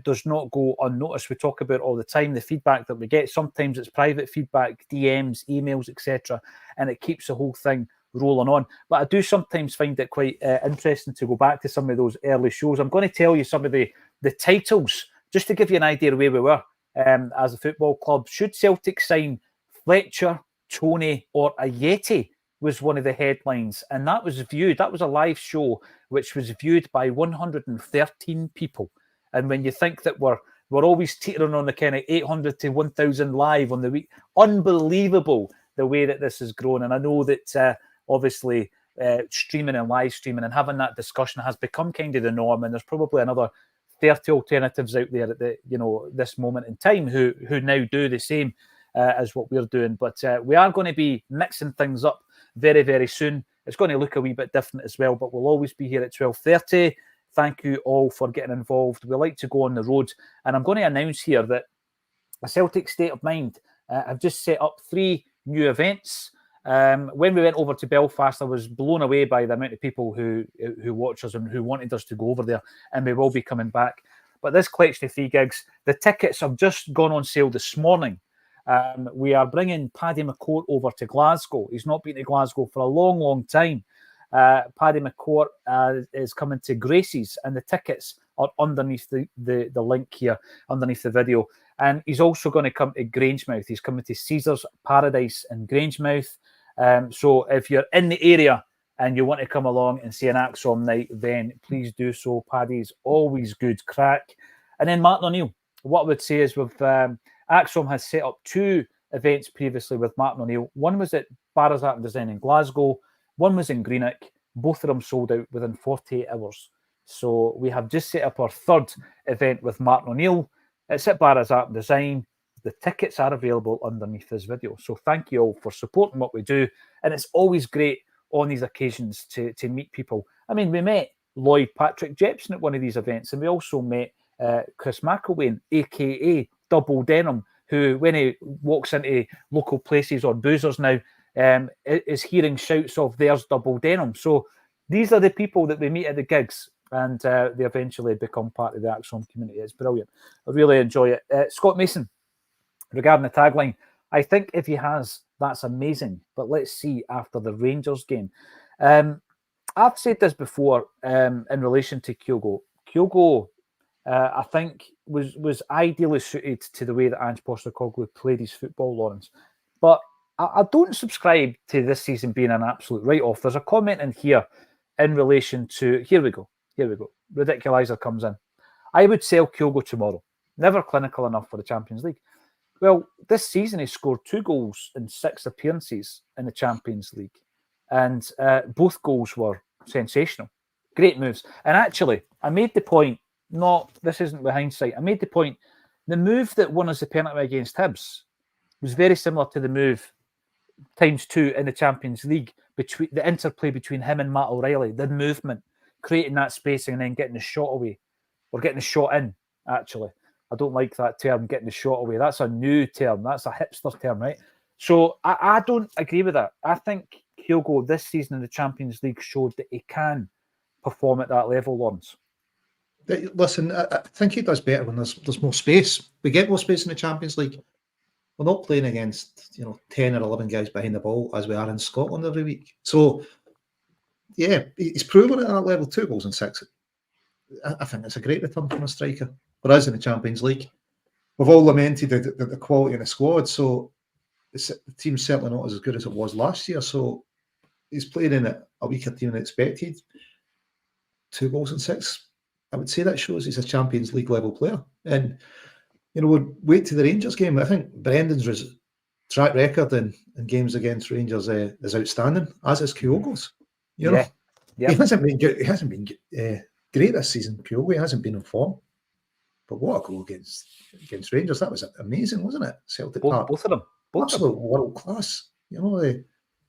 does not go unnoticed. We talk about all the time the feedback that we get. Sometimes it's private feedback, DMs, emails, etc., and it keeps the whole thing rolling on. But I do sometimes find it quite interesting to go back to some of those early shows. I'm going to tell you some of the titles just to give you an idea of where we were as a football club. Should Celtic sign Fletcher, Tony, or Ayeti was one of the headlines, and that was a live show which was viewed by 113 people. And when you think that we're always teetering on the kind of 800 to 1,000 live on the week, unbelievable the way that this has grown. And I know that obviously streaming and live streaming and having that discussion has become kind of the norm, and there's probably another 30 alternatives out there at this moment in time who now do the same as what we're doing. But we are going to be mixing things up very, very soon. It's going to look a wee bit different as well, but we'll always be here at 12:30. Thank you all for getting involved. We like to go on the road, and I'm going to announce here that a Celtic State of Mind have just set up 3 new events. When we went over to Belfast, I was blown away by the amount of people who watch us and who wanted us to go over there, and we will be coming back. But this collection of 3 gigs, the tickets have just gone on sale this morning. We are bringing Paddy McCourt over to Glasgow. He's not been to Glasgow for a long, long time. Paddy McCourt is coming to Gracie's, and the tickets are underneath the link here, underneath the video. And he's also going to come to Grangemouth. He's coming to Caesar's Paradise in Grangemouth. So if you're in the area and you want to come along and see an Acsom night, then please do so. Paddy's always good crack. And then Martin O'Neill. What I would say is Acsom has set up 2 events previously with Martin O'Neill. One was at Barra's Art and Design in Glasgow. One was in Greenock. Both of them sold out within 48 hours. So we have just set up our 3rd event with Martin O'Neill. It's at Barra's Art and Design. The tickets are available underneath this video. So thank you all for supporting what we do. And it's always great on these occasions to meet people. I mean, we met Lloyd Patrick Jepson at one of these events, and we also met Chris McElwain, a.k.a. Double Denim, who, when he walks into local places or boozers now, is hearing shouts of "there's Double Denim." So these are the people that we meet at the gigs, and they eventually become part of the Acsom community. It's brilliant. I really enjoy it. Scott Mason, regarding the tagline, I think if he has, that's amazing. But let's see after the Rangers game. I've said this before in relation to Kyogo. Kyogo, I think, was ideally suited to the way that Ange Postecoglou played his football, Lawrence. But I don't subscribe to this season being an absolute write-off. There's a comment in here in relation to... Here we go. Ridiculizer comes in. I would sell Kyogo tomorrow. Never clinical enough for the Champions League. Well, this season he scored 2 goals in 6 appearances in the Champions League. And both goals were sensational. Great moves. And actually, I made the point, this isn't with hindsight, I made the point, the move that won us the penalty against Hibs was very similar to the move ×2 in the Champions League, between the interplay between him and Matt O'Reilly, the movement, creating that spacing and then getting the shot away, or getting the shot in, actually. I don't like that term, getting the shot away. That's a new term. That's a hipster term, right? So I don't agree with that. I think Kyogo this season in the Champions League showed that he can perform at that level, Lawrence. Listen, I think he does better when there's more space. We get more space in the Champions League. We're not playing against 10 or 11 guys behind the ball as we are in Scotland every week. So, yeah, he's proven at that level, 2 goals in 6. I think it's a great return from a striker. For us in the Champions League, we've all lamented the quality of the squad. So the team's certainly not as good as it was last year. So he's playing in a weaker team than expected. 2 goals in 6. I would say that shows he's a Champions League level player. And we'll wait to the Rangers game. I think Brendan's track record in games against Rangers is outstanding, as is Kyogo's. Yeah. He hasn't been good. He hasn't been great this season. Kyogo, he hasn't been in form. But what a goal against Rangers! That was amazing, wasn't it? Celtic Park. Both of them. Absolute world class. The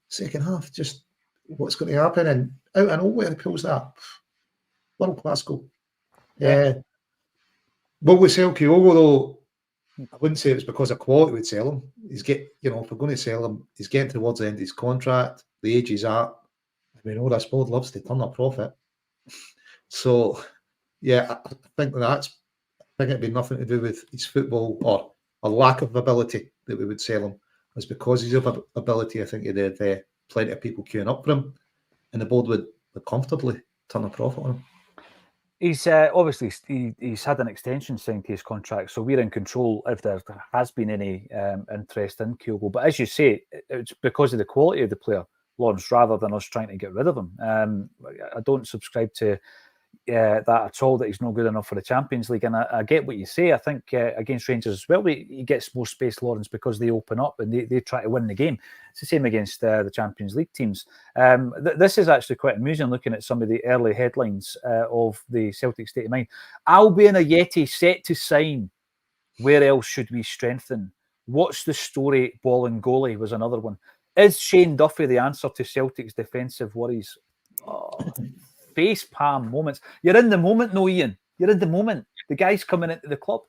second half, just what's going to happen, and out of nowhere he pulls that world class goal. Yeah. Will we sell Kyogo though? I wouldn't say it's because of quality we'd sell him. If we're going to sell him, he's getting towards the end of his contract. The age he's at. I mean, this board loves to turn a profit. So, yeah, I think it'd be nothing to do with his football or a lack of ability that we would sell him. It's because he's of ability. I think he'd have plenty of people queuing up for him, and the board would comfortably turn a profit on him. He's obviously he's had an extension signed to his contract, so we're in control if there has been any interest in Kyogo. But as you say, it's because of the quality of the player, Lawrence, rather than us trying to get rid of him. I don't subscribe to that at all, that he's not good enough for the Champions League. And I get what you say. I think against Rangers as well, he gets more space, Lawrence, because they open up and they try to win the game. It's the same against the Champions League teams. This is actually quite amusing, looking at some of the early headlines of the Celtic State of Mind. Albion Ajeti set to sign. Where else should we strengthen? What's the story? Ball and goalie was another one. Is Shane Duffy the answer to Celtic's defensive worries? Face palm moments. You're in the moment, no, Ian. You're in the moment. The guy's coming into the club.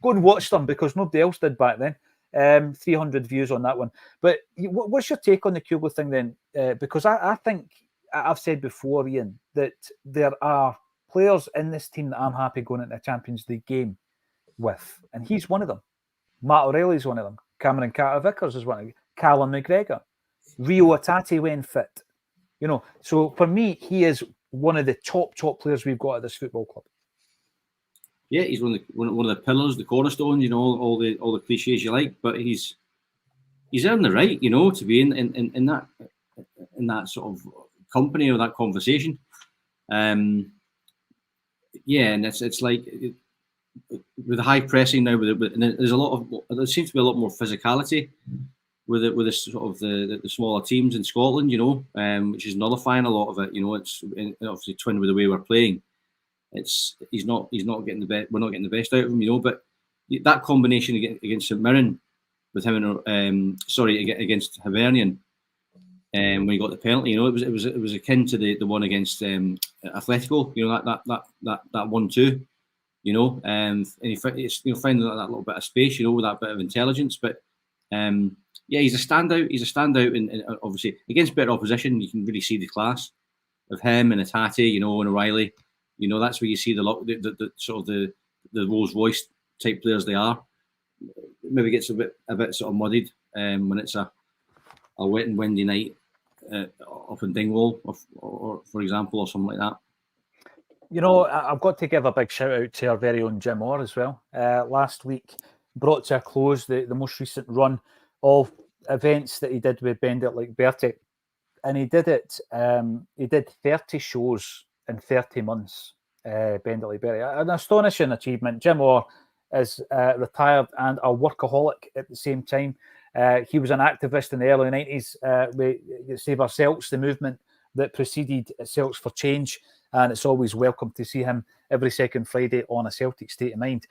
Go and watch them, because nobody else did back then. 300 views on that one. But what's your take on the Kyogo thing then? Because I think I've said before, Ian, that there are players in this team that I'm happy going into a Champions League game with, and he's one of them. Matt O'Reilly's one of them. Cameron Carter-Vickers is one of them. Callum McGregor. Rio Atati when fit. So for me, he is one of the top players we've got at this football club. Yeah, he's one of the pillars, the cornerstones. All the cliches you like, but he's he's earned the right, you know, to be in that sort of company or that conversation. Yeah, and it's like with the high pressing now, and there seems to be a lot more physicality with the sort of the smaller teams in Scotland, you know, which is nullifying a lot of it. You know, it's obviously twinned with the way we're playing. He's not getting the best. We're not getting the best out of him, you know. But that combination against St Mirren with him and against Hibernian, when he got the penalty, you know, it was akin to the one against Atletico, you know, that 1-2, you know, and it's, you know, finding that little bit of space, you know, with that bit of intelligence. But yeah, he's a standout. He's a standout, and obviously against better opposition, you can really see the class of him and Atati, you know, and O'Reilly. You know, that's where you see the sort of the Rolls Royce type players they are. Maybe gets a bit sort of muddied when it's a wet and windy night up in Dingwall, or for example, or something like that. You know, I've got to give a big shout out to our very own Jim Orr as well. Last week brought to a close the most recent run of events that he did with Bendit like Bertie, and he did it. He did 30 shows in 30 months. Bendit like Bertie, an astonishing achievement. Jim Orr is retired and a workaholic at the same time. He was an activist in the early 90s with Save Our Celts, the movement that preceded Celts for Change, and it's always welcome to see him every second Friday on A Celtic State of Mind.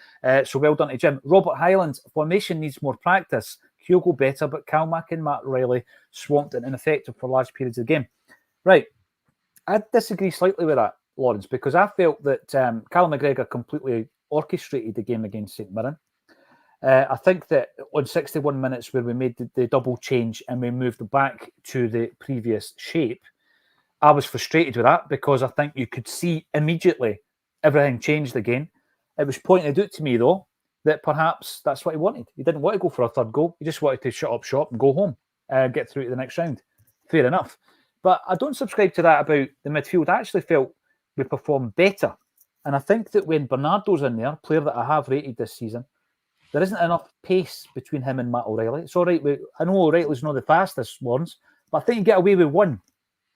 So well done to Jim. Robert Hyland, formation needs more practice. Kyogo better, but Calmack and Matt Riley swamped and ineffective for large periods of the game. Right, I disagree slightly with that, Lawrence, because I felt that Callum McGregor completely orchestrated the game against St Mirren. I think that on 61 minutes where we made the double change and we moved back to the previous shape, I was frustrated with that because I think you could see immediately everything changed again. It was pointed out to me, though, that perhaps that's what he wanted. He didn't want to go for a third goal. He just wanted to shut up shop and go home, get through to the next round. Fair enough. But I don't subscribe to that about the midfield. I actually felt we performed better. And I think that when Bernardo's in there, player that I have rated this season, there isn't enough pace between him and Matt O'Reilly. It's all right. I know O'Reilly's not the fastest ones, but I think you get away with one.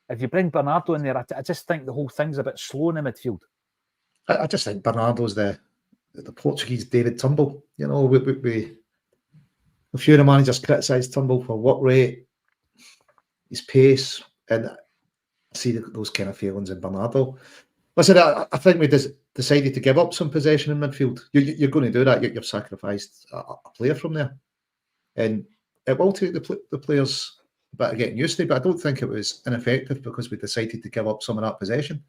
If you bring Bernardo in there, I just think the whole thing's a bit slow in the midfield. I just think Bernardo's the Portuguese David Turnbull. You know, a few of the managers criticised Turnbull for work rate, his pace, and I see those kind of feelings in Bernardo. Listen, I think we decided to give up some possession in midfield. You're going to do that. You've sacrificed a player from there, and it will take the players a bit of getting used to. But I don't think it was ineffective because we decided to give up some of that possession.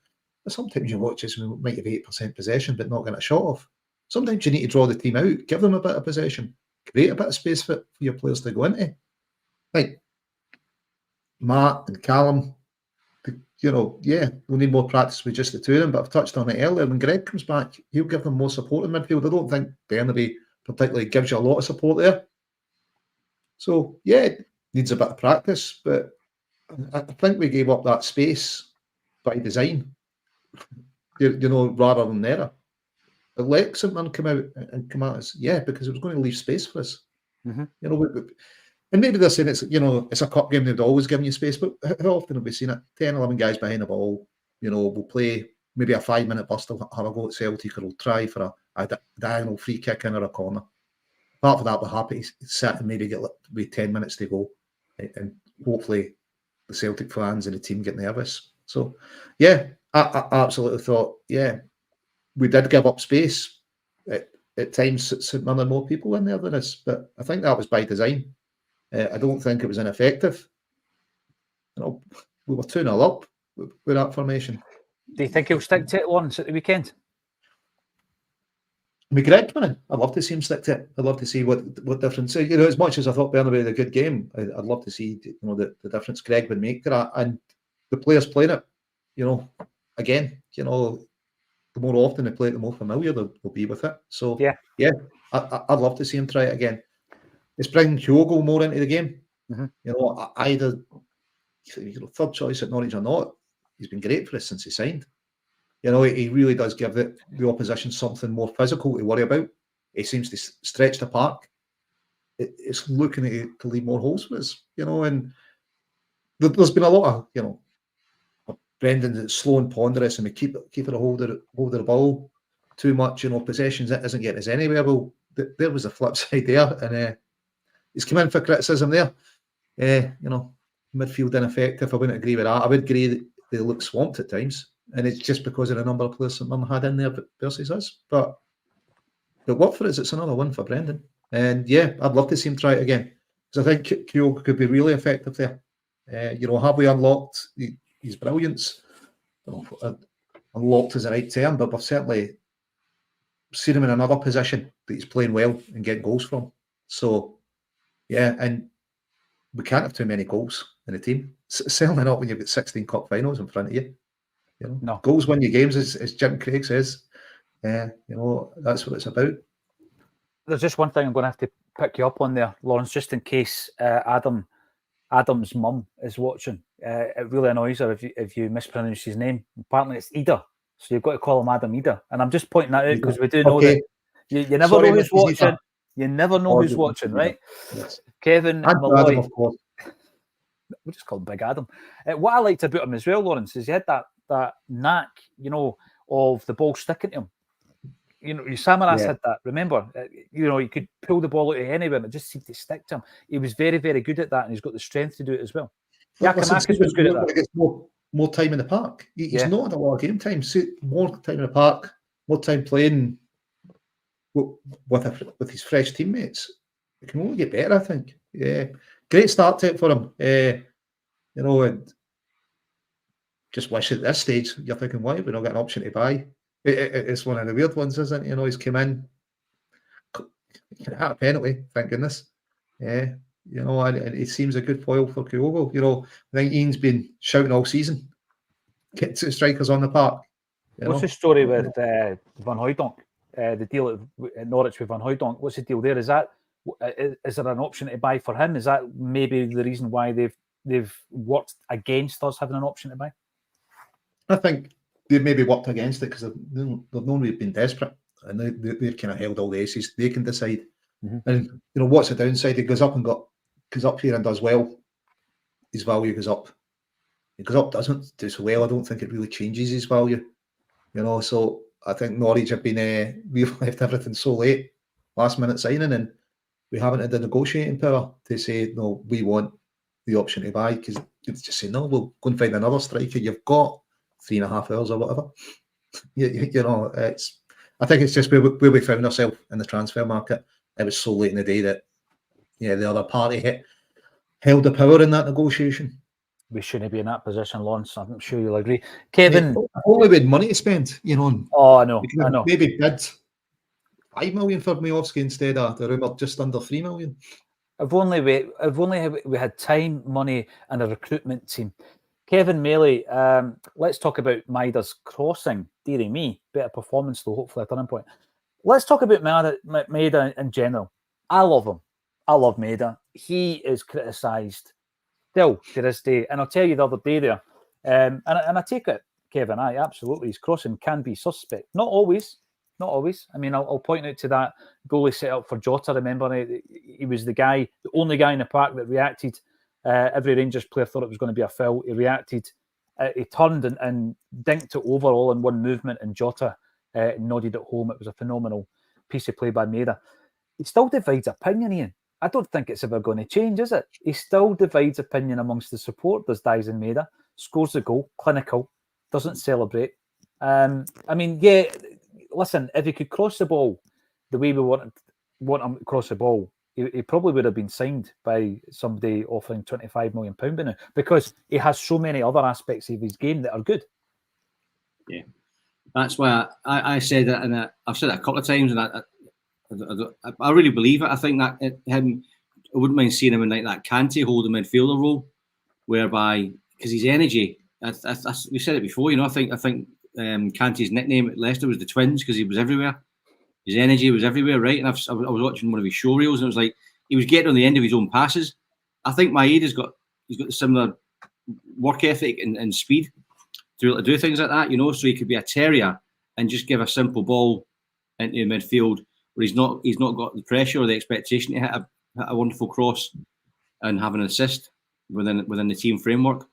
But sometimes you watch this, we might have 8% possession, but not getting a shot off. Sometimes you need to draw the team out, give them a bit of possession, create a bit of space for your players to go into. Like Matt and Callum, you know, yeah, we'll need more practice with just the two of them, but I've touched on it earlier. When Greg comes back, he'll give them more support in midfield. I don't think Bernabe particularly gives you a lot of support there. So, yeah, it needs a bit of practice, but I think we gave up that space by design, you know, rather than error. But let St Mirren come out and come at us, yeah, because it was going to leave space for us. Mm-hmm. You know, and maybe they're saying it's, you know, it's a cup game, they'd always given you space, but how often have we seen it? 10, 11 guys behind the ball, you know, we'll play maybe a 5-minute burst of have a go at Celtic, or we'll try for a diagonal free kick in or a corner. Apart from that, we're happy to sit and maybe get with 10 minutes to go, and hopefully the Celtic fans and the team get nervous. So, yeah, I absolutely thought, yeah, we did give up space. At times, St Mirren had more people in there than us, but I think that was by design. I don't think it was ineffective. You know, we were 2-0 up with that formation. Do you think he'll stick to it, Lawrence, at the weekend? McGregor, man, I'd love to see him stick to it. I'd love to see what difference. You know, as much as I thought Bernabe had a good game, I'd love to see, you know, the difference Greg would make to that, and the players playing it. You know, again, you know, the more often they play it, the more familiar they'll be with it. So yeah, I'd love to see him try it again. It's bringing Kyogo more into the game. Mm-hmm. You know, either third choice at Norwich or not, he's been great for us since he signed. You know, he really does give the opposition something more physical to worry about. He seems to stretch the park. it's looking to leave more holes for us, and there's been a lot of, Brendan that's slow and ponderous, and we keep a hold of the ball too much, possessions that isn't getting us anywhere. Well, there was the flip side there, and he's come in for criticism there. Midfield ineffective. I wouldn't agree with that. I would agree that they look swamped at times, and it's just because of the number of players that Mum had in there versus us. But what for us, it's another win for Brendan. And yeah, I'd love to see him try it again, because I think Kyogo could be really effective there. Have we unlocked his brilliance? I don't know if unlocked is the right term, but we've certainly seen him in another position that he's playing well and getting goals from. So, yeah, and we can't have too many goals in the team. Certainly not when you've got 16 cup finals in front of you. No. Goals win your games, as Jim Craig says. That's what it's about. There's just one thing I'm going to have to pick you up on there, Lawrence, just in case Adam's mum is watching. It really annoys her if you mispronounce his name. Apparently it's Ida, so you've got to call him Adam Ida. And I'm just pointing that out because we do know that you never know who's watching. Ida. You never know who's watching, right? Yes. Kevin Malloy. Adam, of course. We'll just call him Big Adam. What I liked about him as well, Lawrence, is he had that knack, of the ball sticking to him. Samaras had that. Remember, he could pull the ball out of anywhere, and it just seemed to stick to him. He was very, very good at that, and he's got the strength to do it as well. Giacomakis was good at that. Gets more time in the park. He's not had a lot of game time. So more time in the park, more time playing with his fresh teammates. It can only get better, I think. Yeah, great start to it for him. And just wish at this stage you're thinking, why have we not got an option to buy? It's one of the weird ones, isn't it? He's come in, had a penalty, thank goodness. Yeah, and he seems a good foil for Kyogo. I think Ian's been shouting all season, get 2 strikers on the park. What's the story with Van Hooijdonk? The deal at Norwich with Van Hooijdonk. What's the deal there? Is there an option to buy for him? Is that maybe the reason why they've worked against us having an option to buy? I think they've maybe worked against it because they've known we've been desperate, and they've kind of held all the aces. They can decide. Mm-hmm. And what's the downside? He goes up here and does well. His value goes up. He goes up, doesn't do so well. I don't think it really changes his value. So I think Norwich have been we've left everything so late, last minute signing, and we haven't had the negotiating power to say no. We want the option to buy, because it's just say no. We'll go and find another striker. You've got 3.5 hours or whatever. It's. I think it's just where we found ourselves in the transfer market. It was so late in the day that the other party held the power in that negotiation. We shouldn't be in that position, Lawrence. I'm sure you'll agree. Kevin, only we had money to spend, Oh, I know. Maybe bid 5 million for Miovski instead of the rumour just under 3 million. If only we had time, money, and a recruitment team. Kevin Maley, let's talk about Maeda's crossing. Dearie me, better performance though, hopefully a turning point. Let's talk about Maeda in general. I love him. I love Maeda. He is criticised still to this day. And I'll tell you the other day there, and I take it, Kevin, absolutely, his crossing can be suspect. Not always. I mean, I'll point out to that goalie set up for Jota. Remember, he was the only guy in the park that reacted. Every Rangers player thought it was going to be a foul. He reacted. He turned and dinked it over all in one movement, and Jota nodded it home. It was a phenomenal piece of play by Maeda. He still divides opinion, Ian. I don't think it's ever going to change, is it? He still divides opinion amongst the support. Does Daizen Maeda, scores the goal, clinical, doesn't celebrate. I mean, yeah. Listen, if he could cross the ball the way we want him to cross the ball, he probably would have been signed by somebody offering £25 million by now, because he has so many other aspects of his game that are good. Yeah, that's why I said it, and I've said it a couple of times, and I really believe it. I think that I wouldn't mind seeing him in like that Kante holding midfielder role, whereby because his energy. We said it before, I think Kante's nickname at Leicester was the Twins because he was everywhere. His energy was everywhere, right? And I was watching one of his show reels, and it was like he was getting on the end of his own passes. I think Maeda's got the similar work ethic and speed to be able to do things like that, So he could be a terrier and just give a simple ball into midfield where he's not got the pressure or the expectation to hit a wonderful cross and have an assist within the team framework.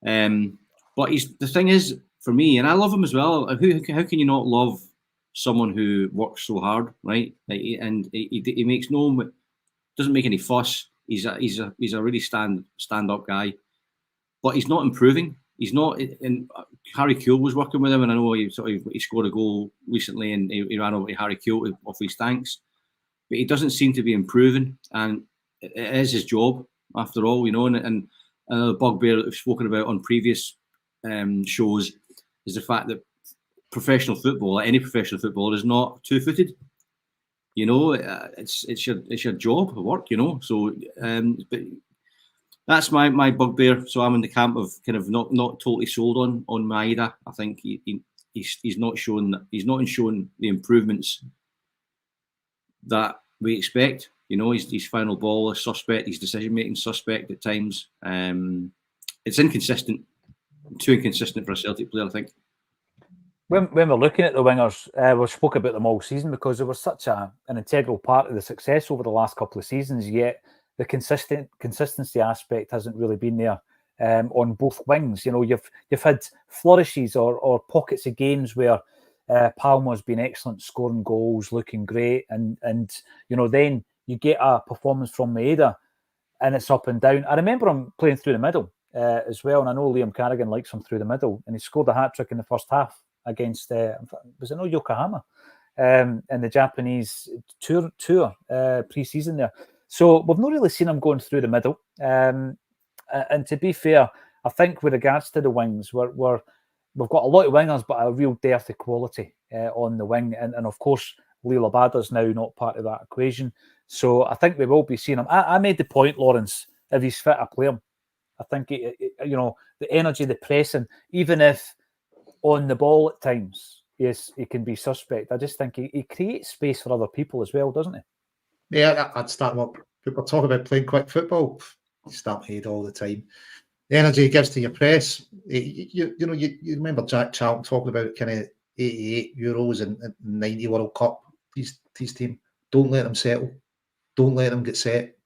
But the thing is, for me, and I love him as well. How can you not love someone who works so hard, right? And he makes doesn't make any fuss. He's a really stand up guy, but he's not improving. He's not. And Harry Kyogo was working with him, and I know he scored a goal recently, and he ran over to Harry Kyogo off his thanks. But he doesn't seem to be improving, and it is his job after all, And another bugbear that we've spoken about on previous shows is the fact that professional football, like any professional football, is not two-footed. It's your job, work. So, but that's my bugbear. So I'm in the camp of kind of not totally sold on Maeda. I think he's not showing the improvements that we expect. His final ball is suspect. His decision making suspect at times. It's inconsistent, too inconsistent for a Celtic player, I think. When we're looking at the wingers, we've spoke about them all season because they were such an integral part of the success over the last couple of seasons. Yet the consistency aspect hasn't really been there on both wings. You've had flourishes or pockets of games where Palmer's been excellent, scoring goals, looking great, and then you get a performance from Maeda, and it's up and down. I remember him playing through the middle as well, and I know Liam Carrigan likes him through the middle, and he scored a hat trick in the first half against Yokohama in the Japanese tour pre-season there. So we've not really seen him going through the middle. And to be fair, I think with regards to the wings, we've got a lot of wingers, but a real dearth of quality on the wing. And of course, Liel Abada is now not part of that equation. So I think we will be seeing him. I made the point, Lawrence, if he's fit, I play him. I think, the energy, the pressing, even if on the ball at times, yes, he can be suspect. I just think he creates space for other people as well, doesn't he? Yeah, I'd start him up. People talk about playing quick football. You start head all the time. The energy he gives to your press. You remember Jack Charlton talking about kind of 88 Euros and 90 World Cup. These team, don't let them settle. Don't let them get set.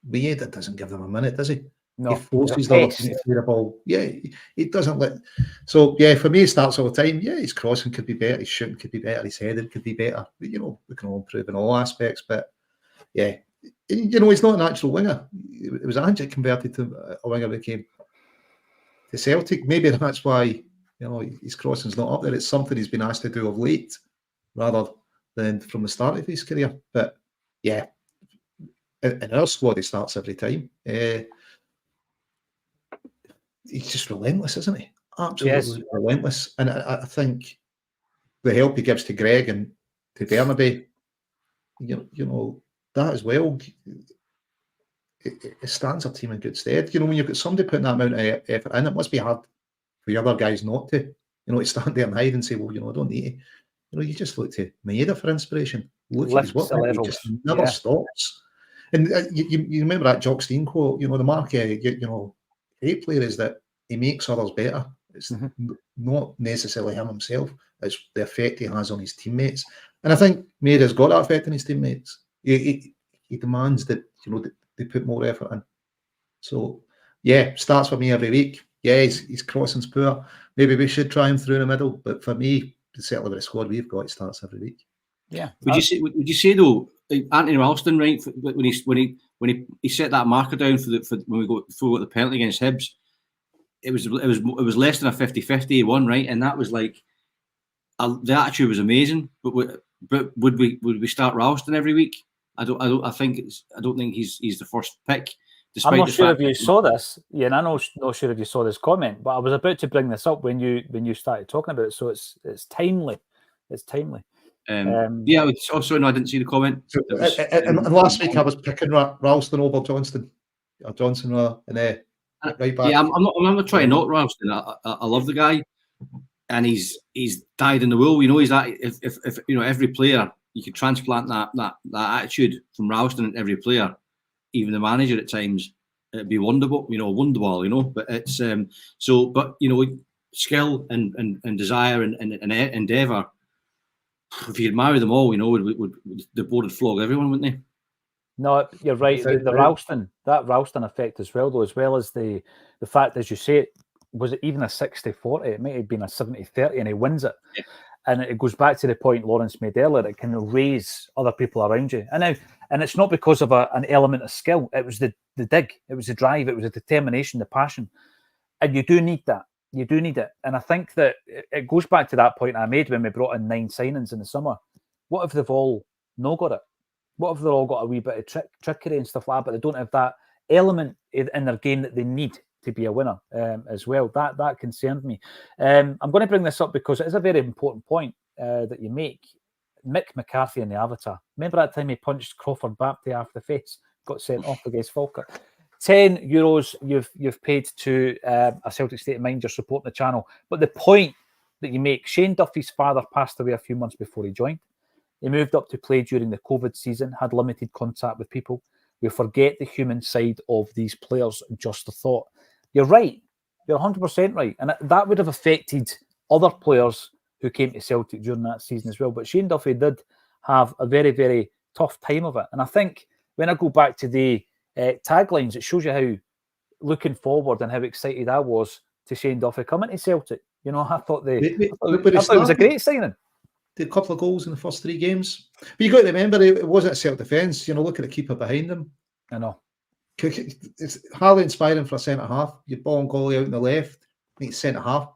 Maeda doesn't give them a minute, does he? No, he forces them to play the ball. Yeah, he doesn't let. So yeah, for me, it starts all the time. Yeah, his crossing could be better, his shooting could be better, his heading could be better. But, we can all improve in all aspects. But yeah, he's not a natural winger. It was Angic converted to a winger that came to Celtic. Maybe that's why his crossing's not up there. It's something he's been asked to do of late, rather than from the start of his career. But yeah, in our squad, he starts every time. He's just relentless, isn't he? Absolutely relentless. And I think the help he gives to Greg and to Bernabe, that as well, it stands our team in good stead. When you've got somebody putting that amount of effort in, it must be hard for the other guys not to, to stand there and hide and say, well, I don't need to. You just look to Maeda for inspiration. Look at his work. He just never stops. And you remember that Jock Stein quote, the mark, great player is that he makes others better. It's not necessarily him himself. It's the effect he has on his teammates. And I think Maeda's got that effect on his teammates. He demands that, that they put more effort in. So, yeah, starts for me every week. Yeah, his crossing's poor. Maybe we should try him through the middle. But for me, certainly with the squad we've got, it starts every week. Yeah. Would you say though, Anthony Ralston, right, when he set that marker down for when we got the penalty against Hibs, it was less than a 50-50 he won, right? And that was like the attitude was amazing. But would we start Ralston every week? I don't think he's the first pick. I'm not sure if you saw this, and I'm not sure if you saw this comment, but I was about to bring this up when you started talking about it. So it's timely. It's timely. Yeah, no, I didn't see the comment. So, and last week I was picking Ralston over Johnston, or Johnson and right back. Yeah, I'm not trying to knock Ralston. I love the guy, and he's dyed in the wool. He's that if every player you could transplant that attitude from Ralston into every player, even the manager at times, it'd be wonderful. Wonderball. But it's skill and desire and endeavour. If you could marry them all, the board would flog everyone, wouldn't they? No, you're right. That Ralston effect as well, though, as well as the fact, as you say, was it even a 60-40? It might have been a 70-30, and he wins it. Yeah. And it goes back to the point Lawrence made earlier. It can raise other people around you. And it's not because of an element of skill. It was the dig. It was the drive. It was the determination, the passion. And you do need that. You do need it. And I think that it goes back to that point I made when we brought in 9 signings in the summer. What if they've all not got it? What if they've all got a wee bit of trickery and stuff like that, but they don't have that element in their game that they need to be a winner as well? That concerned me. I'm going to bring this up because it is a very important point that you make. Mick McCarthy in the Avatar. Remember that time he punched Crawford Baptiste after the face? Got sent off against Falkirk. €10 you've paid to a Celtic State of Mind. You're supporting the channel. But the point that you make, Shane Duffy's father passed away a few months before he joined. He moved up to play during the COVID season, had limited contact with people. We forget the human side of these players, just a thought. You're right. You're 100% right. And that would have affected other players who came to Celtic during that season as well. But Shane Duffy did have a very, very tough time of it. And I think when I go back to the taglines, it shows you how looking forward and how excited I was to Shane Duffy coming to Celtic. You know, I thought it was a great signing. Did a couple of goals in the first 3 games. But you got to remember, it wasn't self-defence. You know, look at the keeper behind him. I know. It's hardly inspiring for a centre-half. Your ball and goalie out on the left. I think centre-half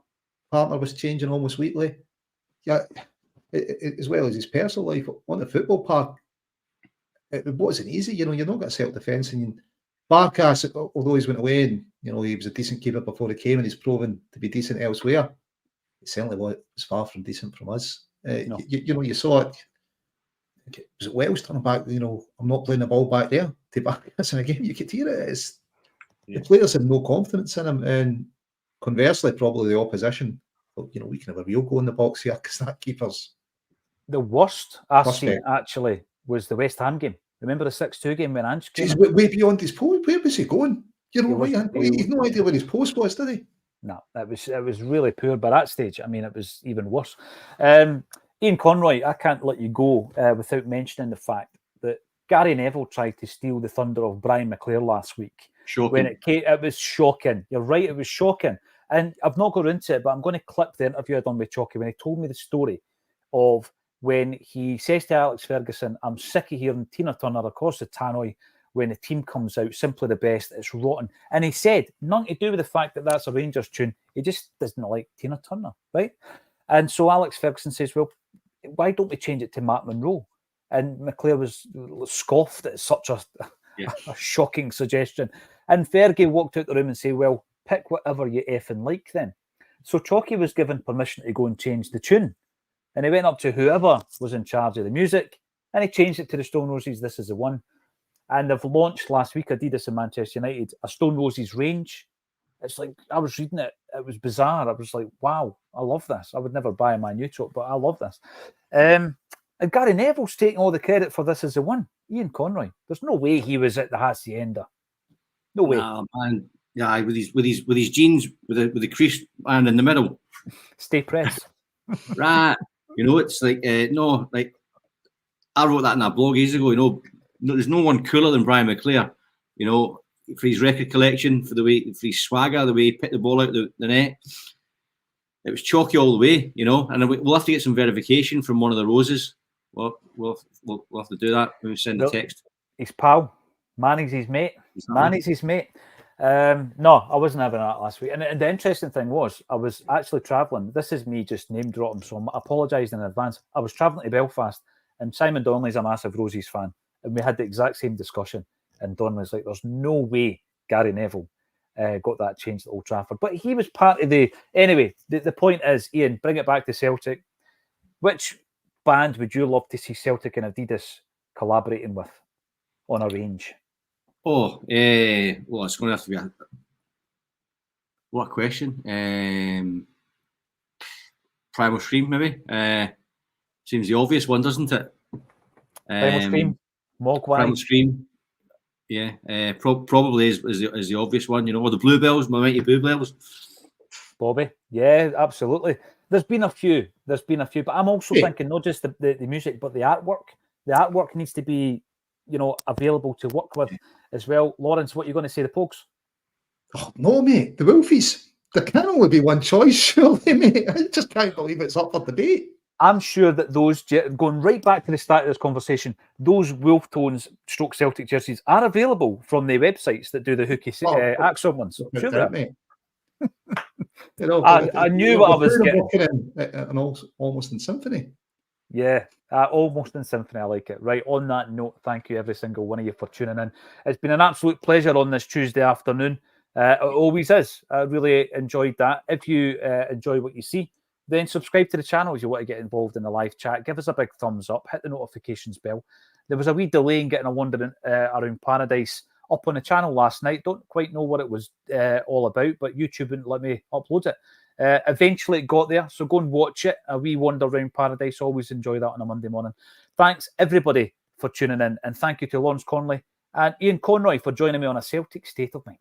partner was changing almost weekly. Yeah, as well as his personal life on the football park, it wasn't easy. You know, you're not got self-defence. And Barkas, although he's went away and, you know, he was a decent keeper before he came and he's proven to be decent elsewhere, he certainly was far from decent from us. No. You know, you saw it. Was it Welsh turning back? You know, I'm not playing the ball back there to Barkas in a game. You could hear it. The players had no confidence in him, and conversely, probably the opposition. You know, we can have a real go in the box here because that keeper's the worst I've seen actually was the West Ham game. Remember the 6-2 game when Ange came? Jeez, way beyond his post. Where was he going? You know, he had no idea where his post was, did he? No, it was really poor by that stage. I mean, it was even worse. Ian Conroy, I can't let you go without mentioning the fact that Gary Neville tried to steal the thunder of Brian McClare last week. Shocking. When it came, it was shocking. You're right, it was shocking. And I've not got into it, but I'm going to clip the interview I done with Chalky when he told me the story of when he says to Alex Ferguson, I'm sick of hearing Tina Turner across the tannoy when the team comes out, simply the best, it's rotten. And he said, nothing to do with the fact that that's a Rangers tune, he just doesn't like Tina Turner, right? And so Alex Ferguson says, well, why don't we change it to Mark Monroe? And McClare was scoffed at such a shocking suggestion. And Fergie walked out the room and said, well, pick whatever you effing like then. So Chalky was given permission to go and change the tune. And he went up to whoever was in charge of the music and he changed it to the Stone Roses, This Is the One. And they've launched last week, Adidas and Manchester United, a Stone Roses range. It's like, I was reading it. It was bizarre. I was like, wow, I love this. I would never buy a Man U truck, but I love this. And Gary Neville's taking all the credit for This Is the One. Ian Conroy. There's no way he was at the Hacienda. No way. Nah, man. Yeah, with his jeans, with the crease and in the middle. Stay pressed. Right. You know, it's like, no, like, I wrote that in a blog years ago, you know, there's no one cooler than Brian McClare, you know, for his record collection, for his swagger, the way he picked the ball out the net. It was chalky all the way, you know, and we'll have to get some verification from one of the Roses. We'll have to do that when we send the text. His pal. Manny's his mate. Manny's his mate. No, I wasn't having that last week. And the interesting thing was, I was actually travelling. This is me just name dropping, so I apologise in advance. I was travelling to Belfast, and Simon Donnelly's a massive Roses fan, and we had the exact same discussion. And Donnelly's like, there's no way Gary Neville got that changed at Old Trafford. But he was part of the... Anyway, the point is, Ian, bring it back to Celtic. Which band would you love to see Celtic and Adidas collaborating with on a range? Well, it's going to have to be what a question. Primal Scream, maybe. Seems the obvious one, doesn't it? Primal Scream, Mogwai. Primal Scream, yeah. Probably is the obvious one, you know. Or the Bluebells, my mighty Bluebells. Bobby, yeah, absolutely. There's been a few, but I'm also thinking not just the music, but the artwork. The artwork needs to be available to work with as well. Lawrence, what are you going to say, the Pogues? Oh, no, mate. The Wolfies. There can only be one choice, surely, mate. I just can't believe it's up for debate. I'm sure that those, going right back to the start of this conversation, those Wolf Tones / Celtic jerseys are available from the websites that do the hooky Acsom ones. Sure they are. I knew what I was getting. And almost in symphony. Yeah, almost in symphony. I like it. Right, on that note, thank you every single one of you for tuning in. It's been an absolute pleasure on this Tuesday afternoon. It always is. I really enjoyed that. If you enjoy what you see, then subscribe to the channel if you want to get involved in the live chat. Give us a big thumbs up. Hit the notifications bell. There was a wee delay in getting a Wandering Around Paradise up on the channel last night. Don't quite know what it was all about, but YouTube wouldn't let me upload it. Eventually it got there, so go and watch it. A wee Wander Around Paradise. Always enjoy that on a Monday morning. Thanks everybody for tuning in, and thank you to Lawrence Conley and Ian Conroy for joining me on A Celtic State of Mind.